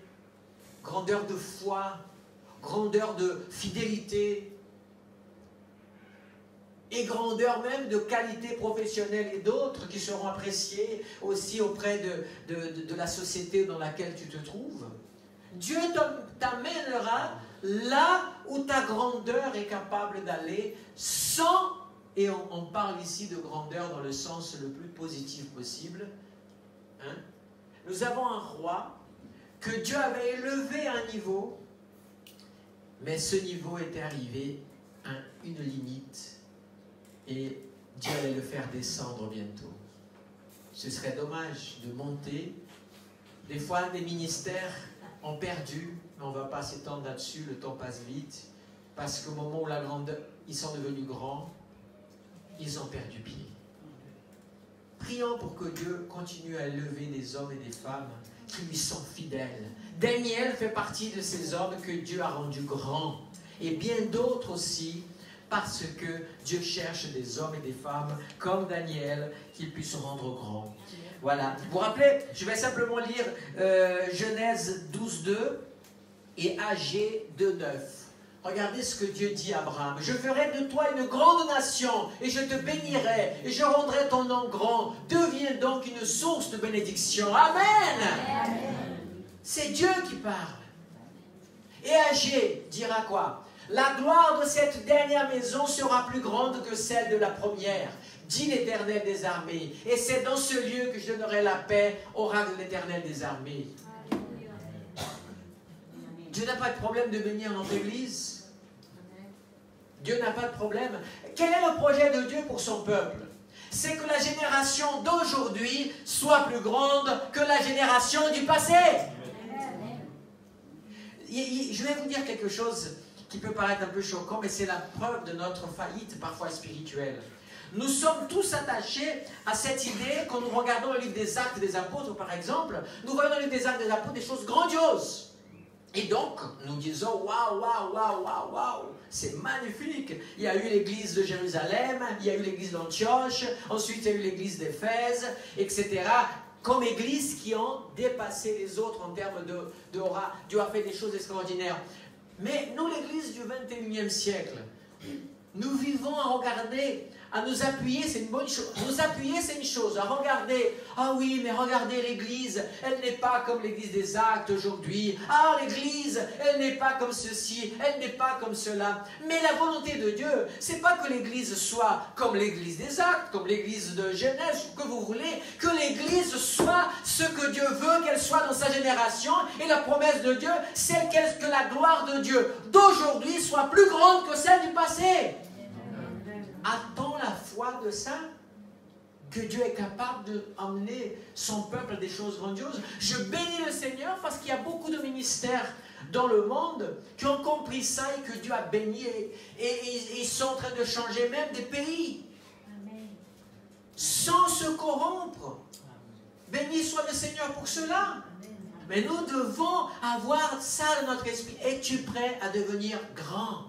grandeur de foi, grandeur de fidélité et grandeur même de qualité professionnelle et d'autres qui seront appréciées aussi auprès de la société dans laquelle tu te trouves. Dieu t'amènera là où ta grandeur est capable d'aller sans, et on parle ici de grandeur dans le sens le plus positif possible, hein? Nous avons un roi que Dieu avait élevé à un niveau, mais ce niveau était arrivé à une limite et Dieu allait le faire descendre bientôt. Ce serait dommage de monter. Des fois, des ministères ont perdu, mais on ne va pas s'étendre là-dessus, le temps passe vite, parce qu'au moment où la grandeur, ils sont devenus grands, ils ont perdu pied. Prions pour que Dieu continue à élever des hommes et des femmes qui lui sont fidèles. Daniel fait partie de ces hommes que Dieu a rendus grands, et bien d'autres aussi, parce que Dieu cherche des hommes et des femmes comme Daniel qu'il puisse rendre grands. Voilà. Vous vous rappelez, je vais simplement lire Genèse 12.2 et Agé 2.9. Regardez ce que Dieu dit à Abraham. Je ferai de toi une grande nation et je te bénirai et je rendrai ton nom grand. Deviens donc une source de bénédiction. Amen. Amen. C'est Dieu qui parle. Et Agé dira quoi? La gloire de cette dernière maison sera plus grande que celle de la première, dit l'Éternel des armées. Et c'est dans ce lieu que je donnerai la paix, oracle de l'Éternel des armées. Dieu n'a pas de problème de bénir notre Église. Dieu n'a pas de problème. Quel est le projet de Dieu pour son peuple? C'est que la génération d'aujourd'hui soit plus grande que la génération du passé. Je vais vous dire quelque chose qui peut paraître un peu choquant, mais c'est la preuve de notre faillite parfois spirituelle. Nous sommes tous attachés à cette idée, quand nous regardons le livre des Actes des Apôtres par exemple, nous voyons dans le livre des Actes des Apôtres des choses grandioses. Et donc, nous disons, waouh, waouh, waouh, waouh, waouh, c'est magnifique. Il y a eu l'église de Jérusalem, il y a eu l'église d'Antioche, ensuite il y a eu l'église d'Éphèse, etc. Comme églises qui ont dépassé les autres en termes d'aura. Dieu a fait des choses extraordinaires. Mais nous, l'église du 21e siècle, nous vivons à regarder, à nous appuyer, c'est une bonne chose. Nous appuyer, c'est une chose. À regarder, ah oui, mais regardez l'église, elle n'est pas comme l'église des Actes aujourd'hui. Ah, l'église, elle n'est pas comme ceci, elle n'est pas comme cela. Mais la volonté de Dieu, c'est pas que l'église soit comme l'église des Actes, comme l'église de Genèse, que vous voulez, que l'église soit ce que Dieu veut qu'elle soit dans sa génération. Et la promesse de Dieu, c'est que la gloire de Dieu d'aujourd'hui soit plus grande que celle du passé. A-t-on la foi de ça? Que Dieu est capable d'emmener son peuple à des choses grandioses? Je bénis le Seigneur parce qu'il y a beaucoup de ministères dans le monde qui ont compris ça et que Dieu a béni et ils sont en train de changer même des pays. Amen. Sans se corrompre. Béni soit le Seigneur pour cela. Amen. Mais nous devons avoir ça dans notre esprit. Es-tu prêt à devenir grand?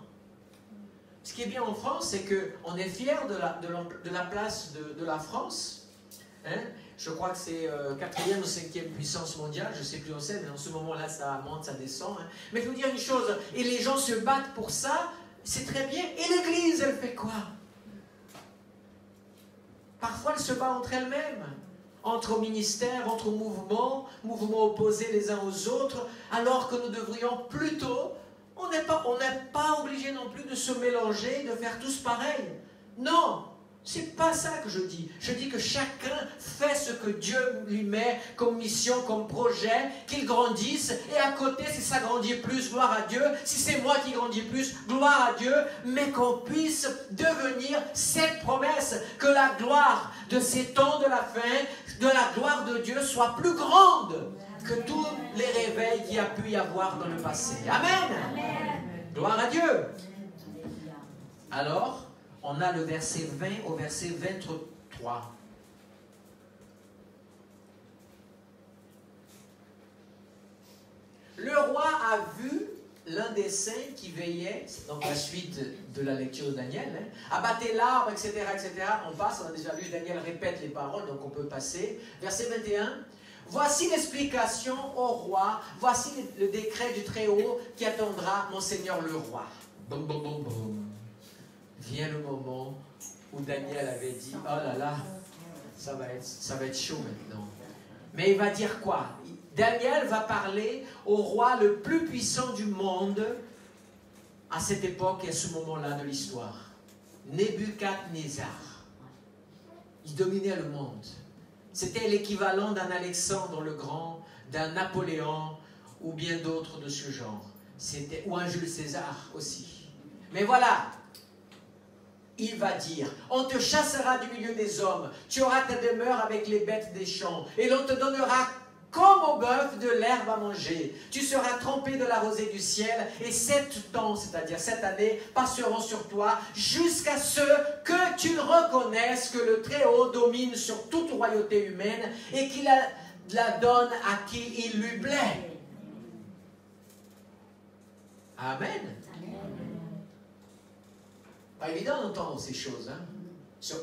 Ce qui est bien en France, c'est qu'on est fiers de la place de la France. Hein? Je crois que c'est 4e ou 5e puissance mondiale, je ne sais plus où c'est, mais en ce moment-là, ça monte, ça descend. Hein. Mais je vais vous dire une chose, et les gens se battent pour ça, c'est très bien. Et l'Église, elle fait quoi? Parfois, elle se bat entre elles-mêmes, entre ministères, entre mouvements opposés les uns aux autres, alors que nous devrions plutôt, on n'est pas obligé non plus de se mélanger, de faire tous pareil. Non, c'est pas ça que je dis. Je dis que chacun fait ce que Dieu lui met comme mission, comme projet, qu'il grandisse, et à côté, si ça grandit plus, gloire à Dieu. Si c'est moi qui grandis plus, gloire à Dieu, mais qu'on puisse devenir cette promesse, que la gloire de ces temps de la fin, de la gloire de Dieu soit plus grande que tous les réveils qu'il y a pu y avoir dans le passé. Amen. Amen. Gloire à Dieu. Alors, on a le verset 20 au verset 23. Le roi a vu l'un des saints qui veillait, donc la suite de la lecture de Daniel, hein, abattait l'arbre, etc., etc. On passe, on a déjà vu, Daniel répète les paroles, donc on peut passer. Verset 21. Voici l'explication au roi, voici le décret du Très-Haut qui attendra mon Seigneur le roi. Boum, boum, boum, boum. Vient le moment où Daniel avait dit, oh là là, ça va être chaud maintenant. Mais il va dire quoi? Daniel va parler au roi le plus puissant du monde à cette époque et à ce moment-là de l'histoire. Nebuchadnezzar. Il dominait le monde. C'était l'équivalent d'un Alexandre le Grand, d'un Napoléon ou bien d'autres de ce genre. Ou un Jules César aussi. Mais voilà, il va dire, on te chassera du milieu des hommes, tu auras ta demeure avec les bêtes des champs, et l'on te donnera comme au bœuf de l'herbe à manger. Tu seras trempé de la rosée du ciel, et 7 temps, c'est-à-dire 7 années, passeront sur toi, jusqu'à ce que tu reconnaisses que le Très-Haut domine sur toute royauté humaine, et qu'il la donne à qui il lui plaît. Amen. Pas évident d'entendre ces choses. Hein?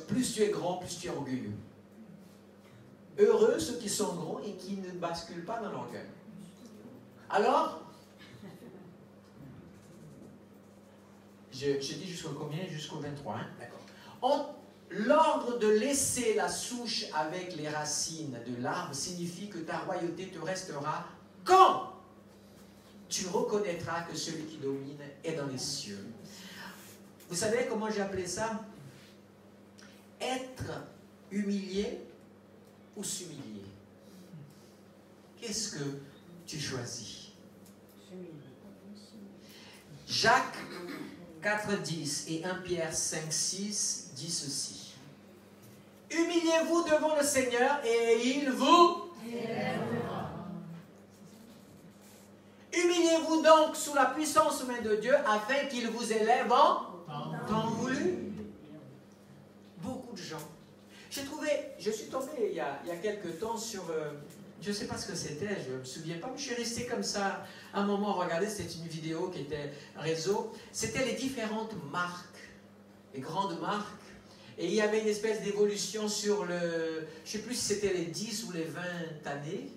Plus tu es grand, plus tu es orgueilleux. Heureux ceux qui sont grands et qui ne basculent pas dans l'orgueil. Alors, je dis jusqu'au combien? Jusqu'au 23. Hein? D'accord. L'ordre de laisser la souche avec les racines de l'arbre signifie que ta royauté te restera quand tu reconnaîtras que celui qui domine est dans les cieux. Vous savez comment j'ai appelé ça? Être humilié ou s'humilier? Qu'est-ce que tu choisis? Jacques 4,10 et 1 Pierre 5,6 dit ceci. Humiliez-vous devant le Seigneur et il vous élèvera. Humiliez-vous donc sous la puissance même de Dieu afin qu'il vous élève en temps voulu. Beaucoup de gens. Je suis tombé il y a quelques temps sur, je ne sais pas ce que c'était, je ne me souviens pas, mais je suis resté comme ça un moment à regarder, c'était une vidéo qui était réseau, c'était les différentes marques, les grandes marques, et il y avait une espèce d'évolution sur je ne sais plus si c'était les 10 ou les 20 années,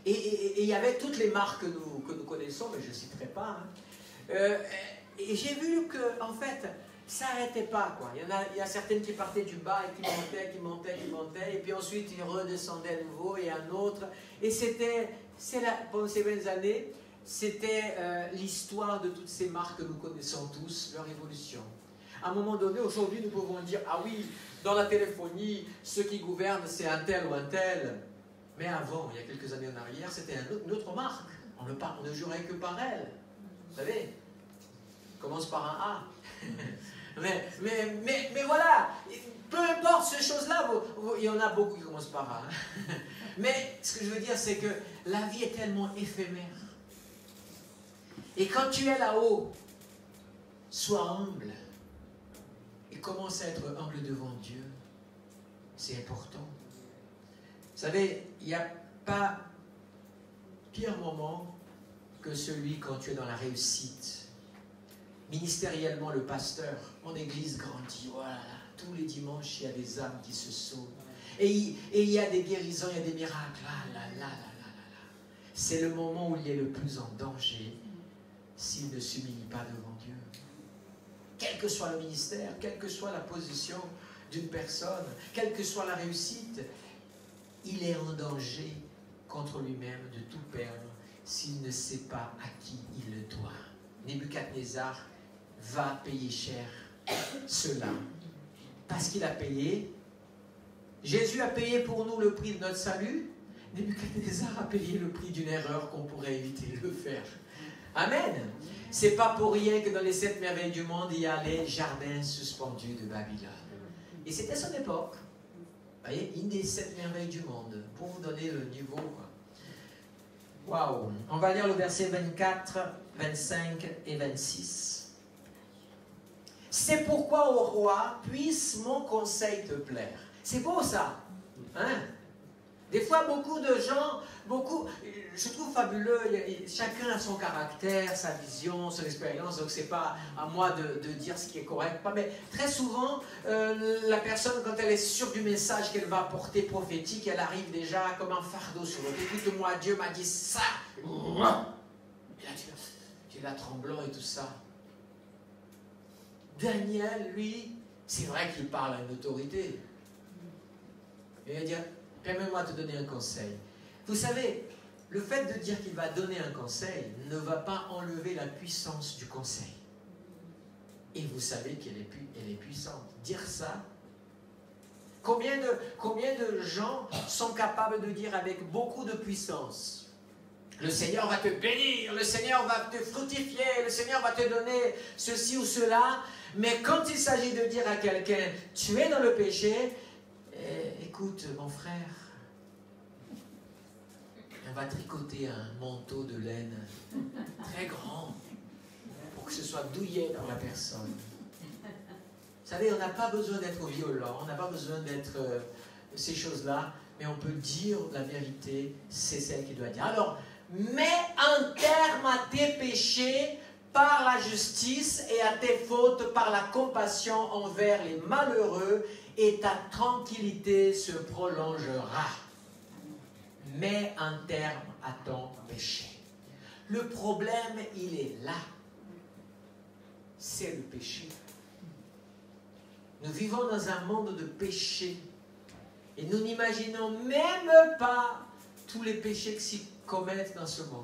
et il y avait toutes les marques que nous connaissons, mais je ne citerai pas, hein. Et j'ai vu que, en fait, ça n'arrêtait pas, quoi. Il y a certaines qui partaient du bas et qui montaient, et puis ensuite ils redescendaient à nouveau, et un autre. Et pendant ces 20 années, c'était l'histoire de toutes ces marques que nous connaissons tous, leur évolution. À un moment donné, aujourd'hui, nous pouvons dire, ah oui, dans la téléphonie, ceux qui gouvernent, c'est un tel ou un tel. Mais avant, il y a quelques années en arrière, c'était une autre marque. On ne jurait que par elle. Vous savez, commence par un A. mais voilà, peu importe ces choses-là, il y en a beaucoup qui commencent par A. Hein. Mais ce que je veux dire, c'est que la vie est tellement éphémère. Et quand tu es là-haut, sois humble. Et commence à être humble devant Dieu. C'est important. Vous savez, il n'y a pas pire moment que celui quand tu es dans la réussite. Ministériellement, le pasteur, mon église grandit, voilà, tous les dimanches, il y a des âmes qui se sauvent. Et il y a des guérisons, il y a des miracles. C'est le moment où il est le plus en danger s'il ne s'humilie pas devant Dieu. Quel que soit le ministère, quelle que soit la position d'une personne, quelle que soit la réussite, il est en danger contre lui-même de tout perdre s'il ne sait pas à qui il le doit. Nebuchadnezzar va payer cher cela. Parce qu'il a payé. Jésus a payé pour nous le prix de notre salut. Nebuchadnezzar a payé le prix d'une erreur qu'on pourrait éviter de faire. Amen. C'est pas pour rien que dans les 7 merveilles du monde, il y a les jardins suspendus de Babylone. Et c'était son époque. Vous voyez, une des 7 merveilles du monde. Pour vous donner le niveau. Waouh. On va lire le verset 24, 25 et 26. C'est pourquoi, ô roi, puisse mon conseil te plaire. C'est beau ça. Hein? Des fois, beaucoup de gens, je trouve fabuleux, chacun a son caractère, sa vision, son expérience, donc c'est pas à moi de dire ce qui est correct. Mais très souvent, la personne, quand elle est sûre du message qu'elle va apporter prophétique, elle arrive déjà comme un fardeau sur l'autre. Écoute-moi, Dieu m'a dit ça. Et là, tu es là tremblant et tout ça. Daniel, lui, c'est vrai qu'il parle à une autorité. Il va dire, permets-moi de te donner un conseil. Vous savez, le fait de dire qu'il va donner un conseil ne va pas enlever la puissance du conseil. Et vous savez qu'elle est puissante. Dire ça, combien de gens sont capables de dire avec beaucoup de puissance, le Seigneur va te bénir, le Seigneur va te fructifier, le Seigneur va te donner ceci ou cela, mais quand il s'agit de dire à quelqu'un, tu es dans le péché, écoute mon frère, on va tricoter un manteau de laine très grand pour que ce soit douillet pour la personne. Vous savez, on n'a pas besoin d'être violent, on n'a pas besoin d'être ces choses-là, mais on peut dire la vérité, c'est celle qui doit dire. Alors, mets un terme à tes péchés par la justice et à tes fautes par la compassion envers les malheureux, et ta tranquillité se prolongera. Mets un terme à ton péché. Le problème, il est là. C'est le péché. Nous vivons dans un monde de péché. Et nous n'imaginons même pas tous les péchés qui s'y commettent dans ce monde.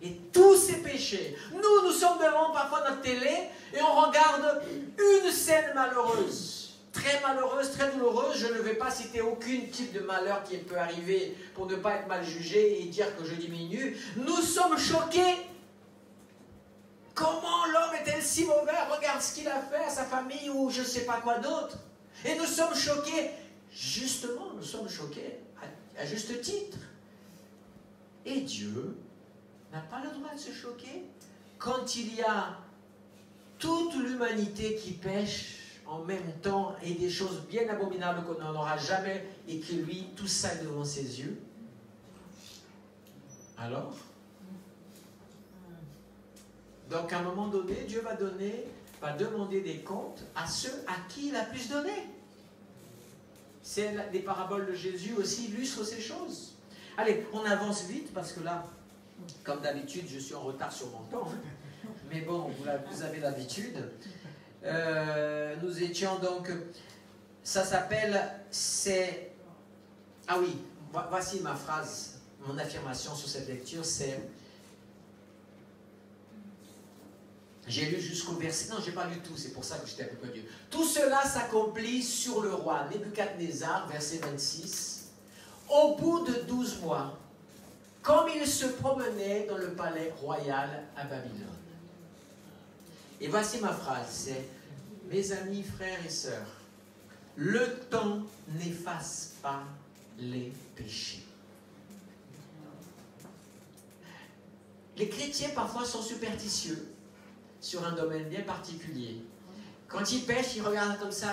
Et tous ces péchés, nous sommes devant parfois notre télé et on regarde une scène malheureuse. Très malheureuse, très douloureuse. Je ne vais pas citer aucun type de malheur qui peut arriver pour ne pas être mal jugé et dire que je diminue. Nous sommes choqués. Comment l'homme est-il si mauvais? Regarde ce qu'il a fait à sa famille ou je ne sais pas quoi d'autre. Et nous sommes choqués. Justement, nous sommes choqués à juste titre. Et Dieu n'a pas le droit de se choquer quand il y a toute l'humanité qui pêche en même temps et des choses bien abominables qu'on n'en aura jamais et que lui, tout ça est devant ses yeux. Alors, donc à un moment donné, Dieu va demander des comptes à ceux à qui il a plus donné. Les paraboles de Jésus aussi illustrent ces choses. Allez, on avance vite parce que là, comme d'habitude, je suis en retard sur mon temps. Mais bon, vous avez l'habitude. Nous étions donc, ça s'appelle, ah oui, voici ma phrase, mon affirmation sur cette lecture, c'est, j'ai lu jusqu'au verset, non, j'ai pas lu tout, c'est pour ça que j'étais un peu Dieu. Tout cela s'accomplit sur le roi Nebuchadnezzar, verset 26, au bout de 12 mois, comme il se promenait dans le palais royal à Babylone. Et voici ma phrase, c'est « Mes amis, frères et sœurs, le temps n'efface pas les péchés. » Les chrétiens parfois sont superstitieux sur un domaine bien particulier. Quand ils pêchent, ils regardent comme ça,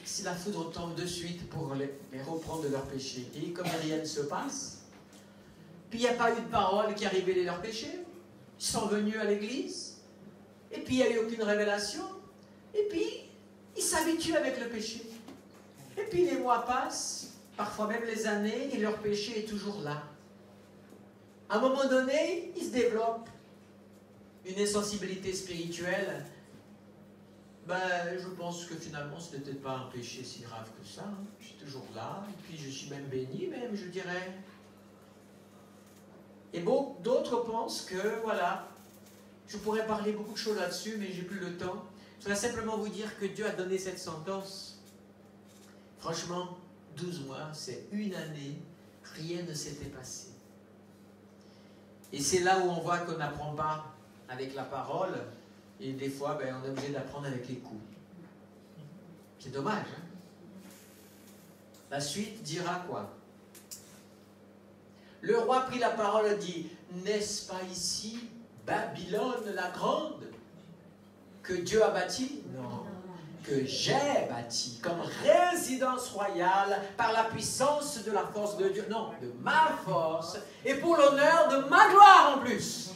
si la foudre tombe de suite pour les reprendre de leurs péchés. Et comme rien ne se passe, puis il n'y a pas eu de parole qui a révélé leurs péchés, ils sont venus à l'église, et puis il n'y a eu aucune révélation, et puis ils s'habituent avec le péché. Et puis les mois passent, parfois même les années, et leur péché est toujours là. À un moment donné, il se développe une insensibilité spirituelle. Ben, je pense que finalement, ce n'était pas un péché si grave que ça. Hein. Je suis toujours là, et puis je suis même béni, même, je dirais. Et d'autres pensent que, voilà, je pourrais parler beaucoup de choses là-dessus, mais j'ai plus le temps. Je voudrais simplement vous dire que Dieu a donné cette sentence. Franchement, 12 mois, c'est une année, rien ne s'était passé. Et c'est là où on voit qu'on n'apprend pas avec la parole, et des fois, ben, on est obligé d'apprendre avec les coups. C'est dommage, hein? La suite dira quoi? Le roi prit la parole et dit, n'est-ce pas ici Babylone la grande que Dieu a bâtie? Non. Que j'ai bâti comme résidence royale par la puissance de la force de Dieu. Non, de ma force et pour l'honneur de ma gloire en plus.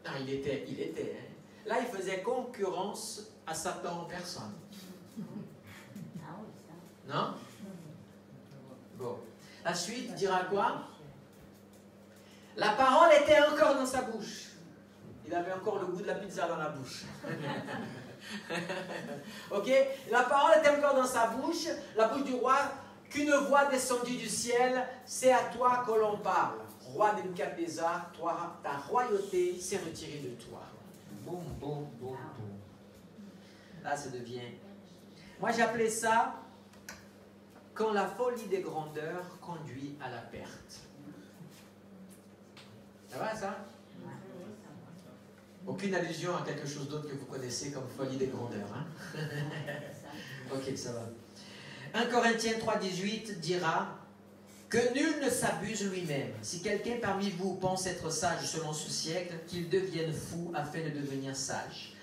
Non, il était. Hein. Là, il faisait concurrence à Satan en personne. Non? Bon. La suite dira quoi? La parole était encore dans sa bouche. Il avait encore le goût de la pizza dans la bouche. Ok? La parole était encore dans sa bouche, la bouche du roi, qu'une voix descendue du ciel, c'est à toi que l'on parle. Roi Nebuchadnezzar, toi, ta royauté s'est retirée de toi. Boum, boum, boum, boum. Là, ça devient... Moi, j'appelais ça quand la folie des grandeurs conduit à la perte. Ça va, ça? Aucune allusion à quelque chose d'autre que vous connaissez comme folie des grandeurs. Hein? Ok, ça va. 1 Corinthiens 3,18 dira que nul ne s'abuse lui-même. Si quelqu'un parmi vous pense être sage selon ce siècle, qu'il devienne fou afin de devenir sage.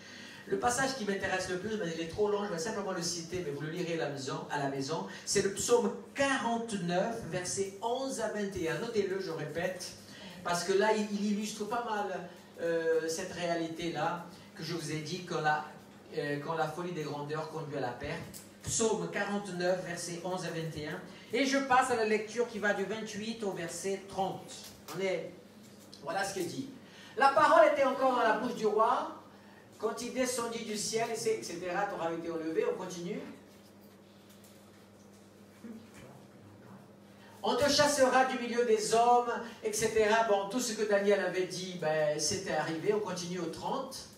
Le passage qui m'intéresse le plus, mais il est trop long, je vais simplement le citer, mais vous le lirez à la maison. C'est le psaume 49, versets 11 à 21. Notez-le, je répète, parce que là, il illustre pas mal cette réalité-là que je vous ai dit quand la folie des grandeurs conduit à la perte. Psaume 49, versets 11 à 21. Et je passe à la lecture qui va du 28 au verset 30. Voilà ce qu'il dit. La parole était encore dans la bouche du roi quand il descendit du ciel, etc. Tu auras été enlevé, on continue. On te chassera du milieu des hommes, etc. Bon, tout ce que Daniel avait dit, ben, c'était arrivé. On continue au 30.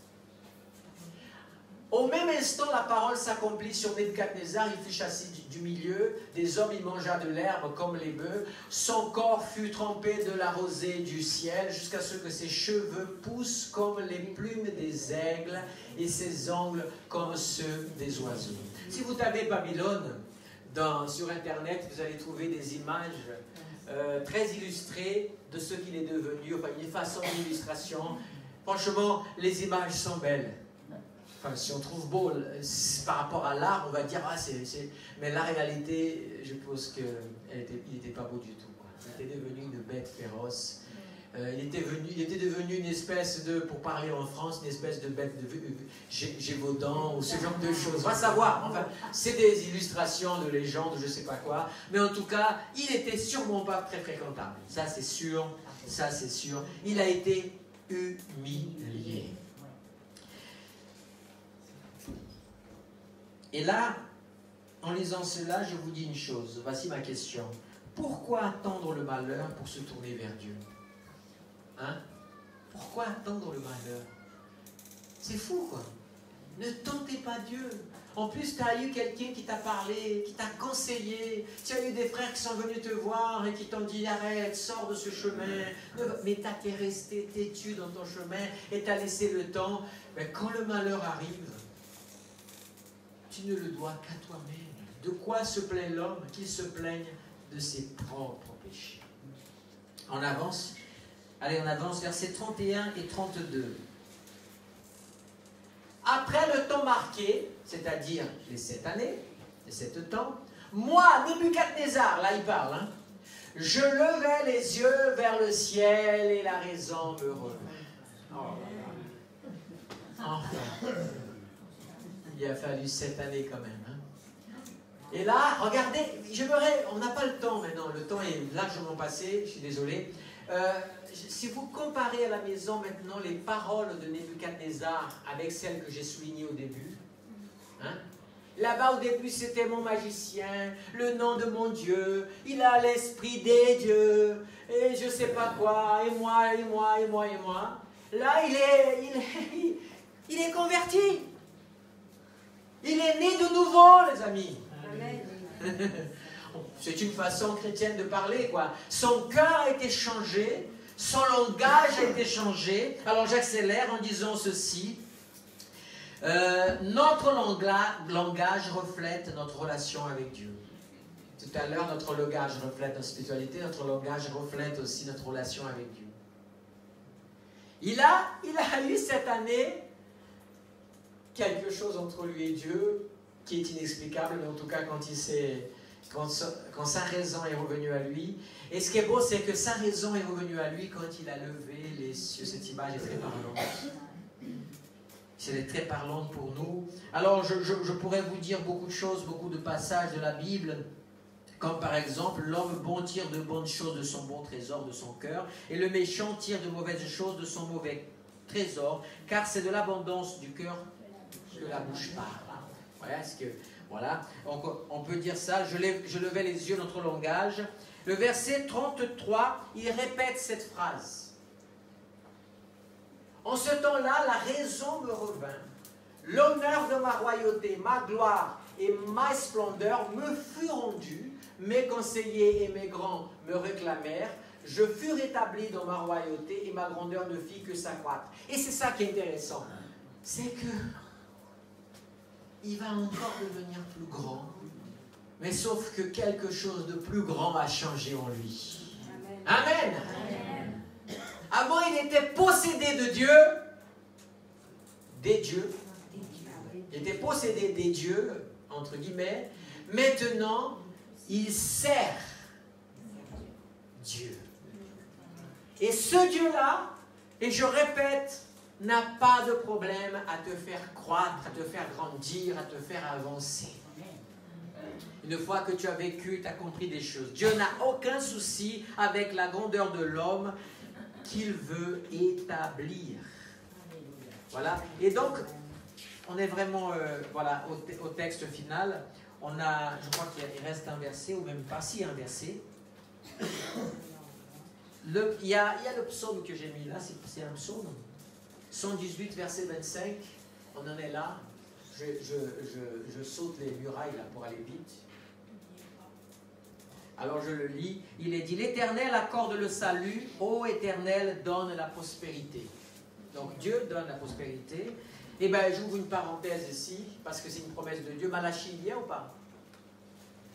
Au même instant, la parole s'accomplit sur Nebuchadnezzar. Il fut chassé du milieu des hommes. Il mangea de l'herbe comme les bœufs. Son corps fut trempé de la rosée du ciel jusqu'à ce que ses cheveux poussent comme les plumes des aigles et ses ongles comme ceux des oiseaux. Si vous tapez Babylone sur Internet, vous allez trouver des images très illustrées de ce qu'il est devenu, enfin une façon d'illustration. Franchement, les images sont belles. Enfin, si on trouve beau par rapport à l'art, on va dire ah mais la réalité, je pense qu'il n'était pas beau du tout. Quoi. Il était devenu une bête féroce. Il était devenu une espèce de, pour parler en France, une espèce de bête de Gévaudan ou ce genre de choses. On va savoir. Enfin, c'est des illustrations de légendes, je ne sais pas quoi. Mais en tout cas, il était sûrement pas très fréquentable. Ça, c'est sûr. Ça, c'est sûr. Il a été humilié. Et là, en lisant cela, je vous dis une chose. Voici ma question. Pourquoi attendre le malheur pour se tourner vers Dieu? Hein? Pourquoi attendre le malheur? C'est fou, quoi. Ne tentez pas Dieu. En plus, tu as eu quelqu'un qui t'a parlé, qui t'a conseillé. Tu as eu des frères qui sont venus te voir et qui t'ont dit arrête, sors de ce chemin. Mais tu as resté têtu dans ton chemin et tu as laissé le temps. Mais quand le malheur arrive, tu ne le dois qu'à toi-même. De quoi se plaint l'homme? Qu'il se plaigne de ses propres péchés. On avance. Allez, on avance, versets 31 et 32. Après le temps marqué, c'est-à-dire les 7 années, les 7 temps, moi, Nebuchadnezzar, là il parle, hein, je levai les yeux vers le ciel et la raison me revint. Oh là là. Enfin, il a fallu 7 années quand même. Hein. Et là, regardez, on n'a pas le temps maintenant, le temps est largement passé, je suis désolé. Si vous comparez à la maison maintenant les paroles de Nebuchadnezzar avec celles que j'ai soulignées au début, hein, là-bas au début c'était mon magicien, le nom de mon Dieu, il a l'esprit des dieux, et je sais pas quoi, et moi, et moi, et moi, et moi. Là il est converti. Il est né de nouveau, les amis. C'est une façon chrétienne de parler, quoi. Son cœur a été changé, son langage a été changé. Alors j'accélère en disant ceci. Notre langage reflète notre relation avec Dieu. Tout à l'heure, notre langage reflète notre spiritualité, notre langage reflète aussi notre relation avec Dieu. Il a eu cette année quelque chose entre lui et Dieu qui est inexplicable, mais en tout cas quand sa raison est revenue à lui. Et ce qui est beau, c'est que sa raison est revenue à lui quand il a levé les cieux. Cette image est très parlante. C'est très parlante pour nous. Alors, je pourrais vous dire beaucoup de choses, beaucoup de passages de la Bible, comme par exemple, l'homme bon tire de bonnes choses de son bon trésor, de son cœur, et le méchant tire de mauvaises choses de son mauvais trésor, car c'est de l'abondance du cœur que la bouche parle. Voilà, on peut dire ça. Je levais les yeux, notre langage. Le verset 33, il répète cette phrase. En ce temps-là, la raison me revint. L'honneur de ma royauté, ma gloire et ma splendeur me fut rendu. Mes conseillers et mes grands me réclamèrent. Je fus rétabli dans ma royauté et ma grandeur ne fit que s'accroître. Et c'est ça qui est intéressant. C'est que il va encore devenir plus grand. Mais sauf que quelque chose de plus grand a changé en lui. Amen. Amen. Avant, il était possédé de Dieu, des dieux. Il était possédé des dieux, entre guillemets. Maintenant, il sert Dieu. Et ce Dieu-là, et je répète, n'a pas de problème à te faire croître, à te faire grandir, à te faire avancer. Une fois que tu as vécu, tu as compris des choses. Dieu n'a aucun souci avec la grandeur de l'homme qu'il veut établir. Voilà. Et donc, on est vraiment au texte final. On a, je crois qu'il reste un verset, ou même pas si un verset. Il y a le psaume que j'ai mis là, c'est un psaume. 118, verset 25. On en est là. Je saute les murailles là pour aller vite. Alors je le lis. Il est dit, l'Éternel accorde le salut, ô Éternel donne la prospérité. Donc Dieu donne la prospérité. Et bien j'ouvre une parenthèse ici, parce que c'est une promesse de Dieu. Malachie, il y a ou pas?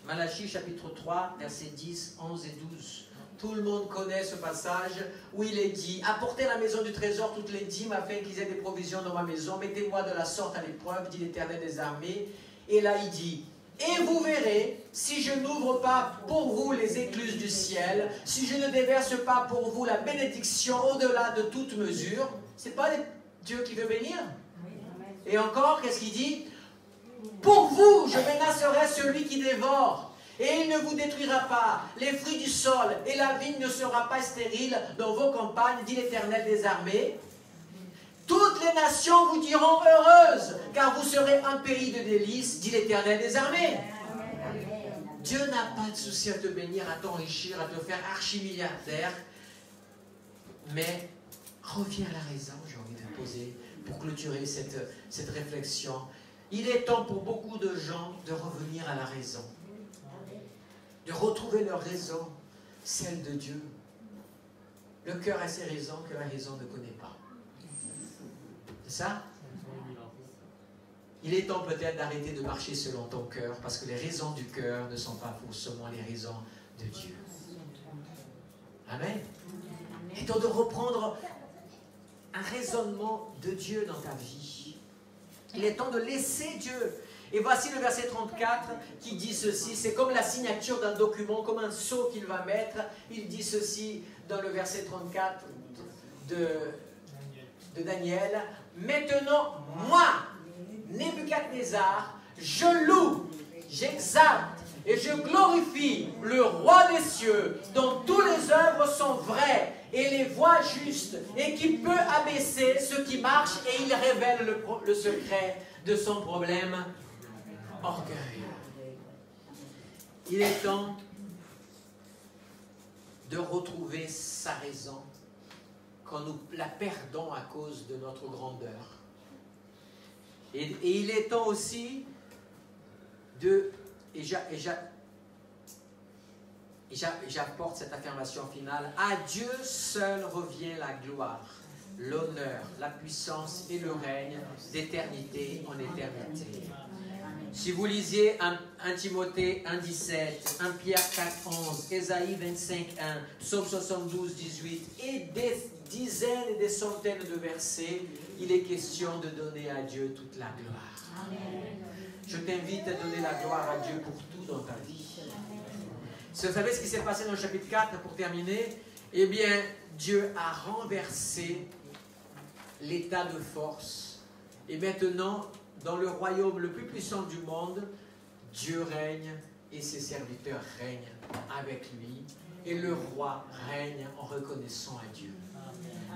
Malachie chapitre 3, versets 10, 11 et 12. Tout le monde connaît ce passage où il est dit, apportez à la maison du trésor toutes les dîmes afin qu'ils aient des provisions dans ma maison. Mettez-moi de la sorte à l'épreuve, dit l'Éternel des armées. Et là il dit, et vous verrez, si je n'ouvre pas pour vous les écluses du ciel, si je ne déverse pas pour vous la bénédiction au-delà de toute mesure, c'est pas Dieu qui veut bénir? Et encore, qu'est-ce qu'il dit? Pour vous, je menacerai celui qui dévore. Et il ne vous détruira pas les fruits du sol, et la vigne ne sera pas stérile dans vos campagnes, dit l'Éternel des armées. Toutes les nations vous diront heureuses, car vous serez un pays de délices, dit l'Éternel des armées. Dieu n'a pas de souci à te bénir, à t'enrichir, à te faire archimilliardaire. Mais reviens à la raison, j'ai envie de te poser, pour clôturer cette réflexion. Il est temps pour beaucoup de gens de revenir à la raison. De retrouver leur raison, celle de Dieu. Le cœur a ses raisons que la raison ne connaît pas. C'est ça? Il est temps peut-être d'arrêter de marcher selon ton cœur, parce que les raisons du cœur ne sont pas forcément les raisons de Dieu. Amen. Il est temps de reprendre un raisonnement de Dieu dans ta vie. Il est temps de laisser Dieu. Et voici le verset 34 qui dit ceci, c'est comme la signature d'un document, comme un sceau qu'il va mettre. Il dit ceci dans le verset 34 de Daniel. Maintenant, moi, Nebuchadnezzar, je loue, j'exalte et je glorifie le roi des cieux, dont toutes les œuvres sont vraies et les voies justes, et qui peut abaisser ceux qui marchent, et il révèle le secret de son problème, orgueil. Il est temps de retrouver sa raison quand nous la perdons à cause de notre grandeur. Et il est temps aussi de... Et j'apporte cette affirmation finale. À Dieu seul revient la gloire, l'honneur, la puissance et le règne d'éternité en éternité. Si vous lisiez 1 Timothée 1,17, 1 Pierre 4,11, Ésaïe 25,1, Psaume 72,18 et des dizaines et des centaines de versets, il est question de donner à Dieu toute la gloire. Je t'invite à donner la gloire à Dieu pour tout dans ta vie. Vous savez ce qui s'est passé dans le chapitre 4 pour terminer? Eh bien, Dieu a renversé l'état de force. Et maintenant, dans le royaume le plus puissant du monde, Dieu règne et ses serviteurs règnent avec lui. Et le roi règne en reconnaissant à Dieu.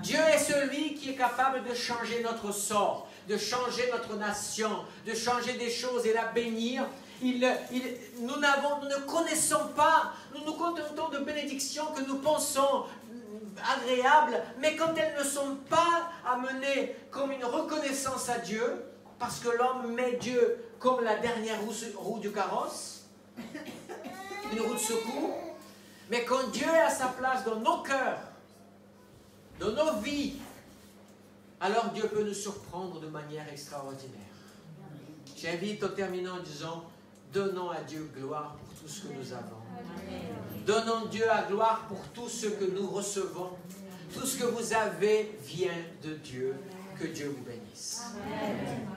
Dieu est celui qui est capable de changer notre sort, de changer notre nation, de changer des choses et la bénir. Nous ne connaissons pas, nous nous contentons de bénédictions que nous pensons agréables, mais quand elles ne sont pas amenées comme une reconnaissance à Dieu, parce que l'homme met Dieu comme la dernière roue du carrosse, une roue de secours, mais quand Dieu est à sa place dans nos cœurs, dans nos vies, alors Dieu peut nous surprendre de manière extraordinaire. J'invite en terminant en disant, donnons à Dieu gloire pour tout ce que nous avons. Donnons Dieu à gloire pour tout ce que nous recevons. Tout ce que vous avez vient de Dieu. Que Dieu vous bénisse. Amen.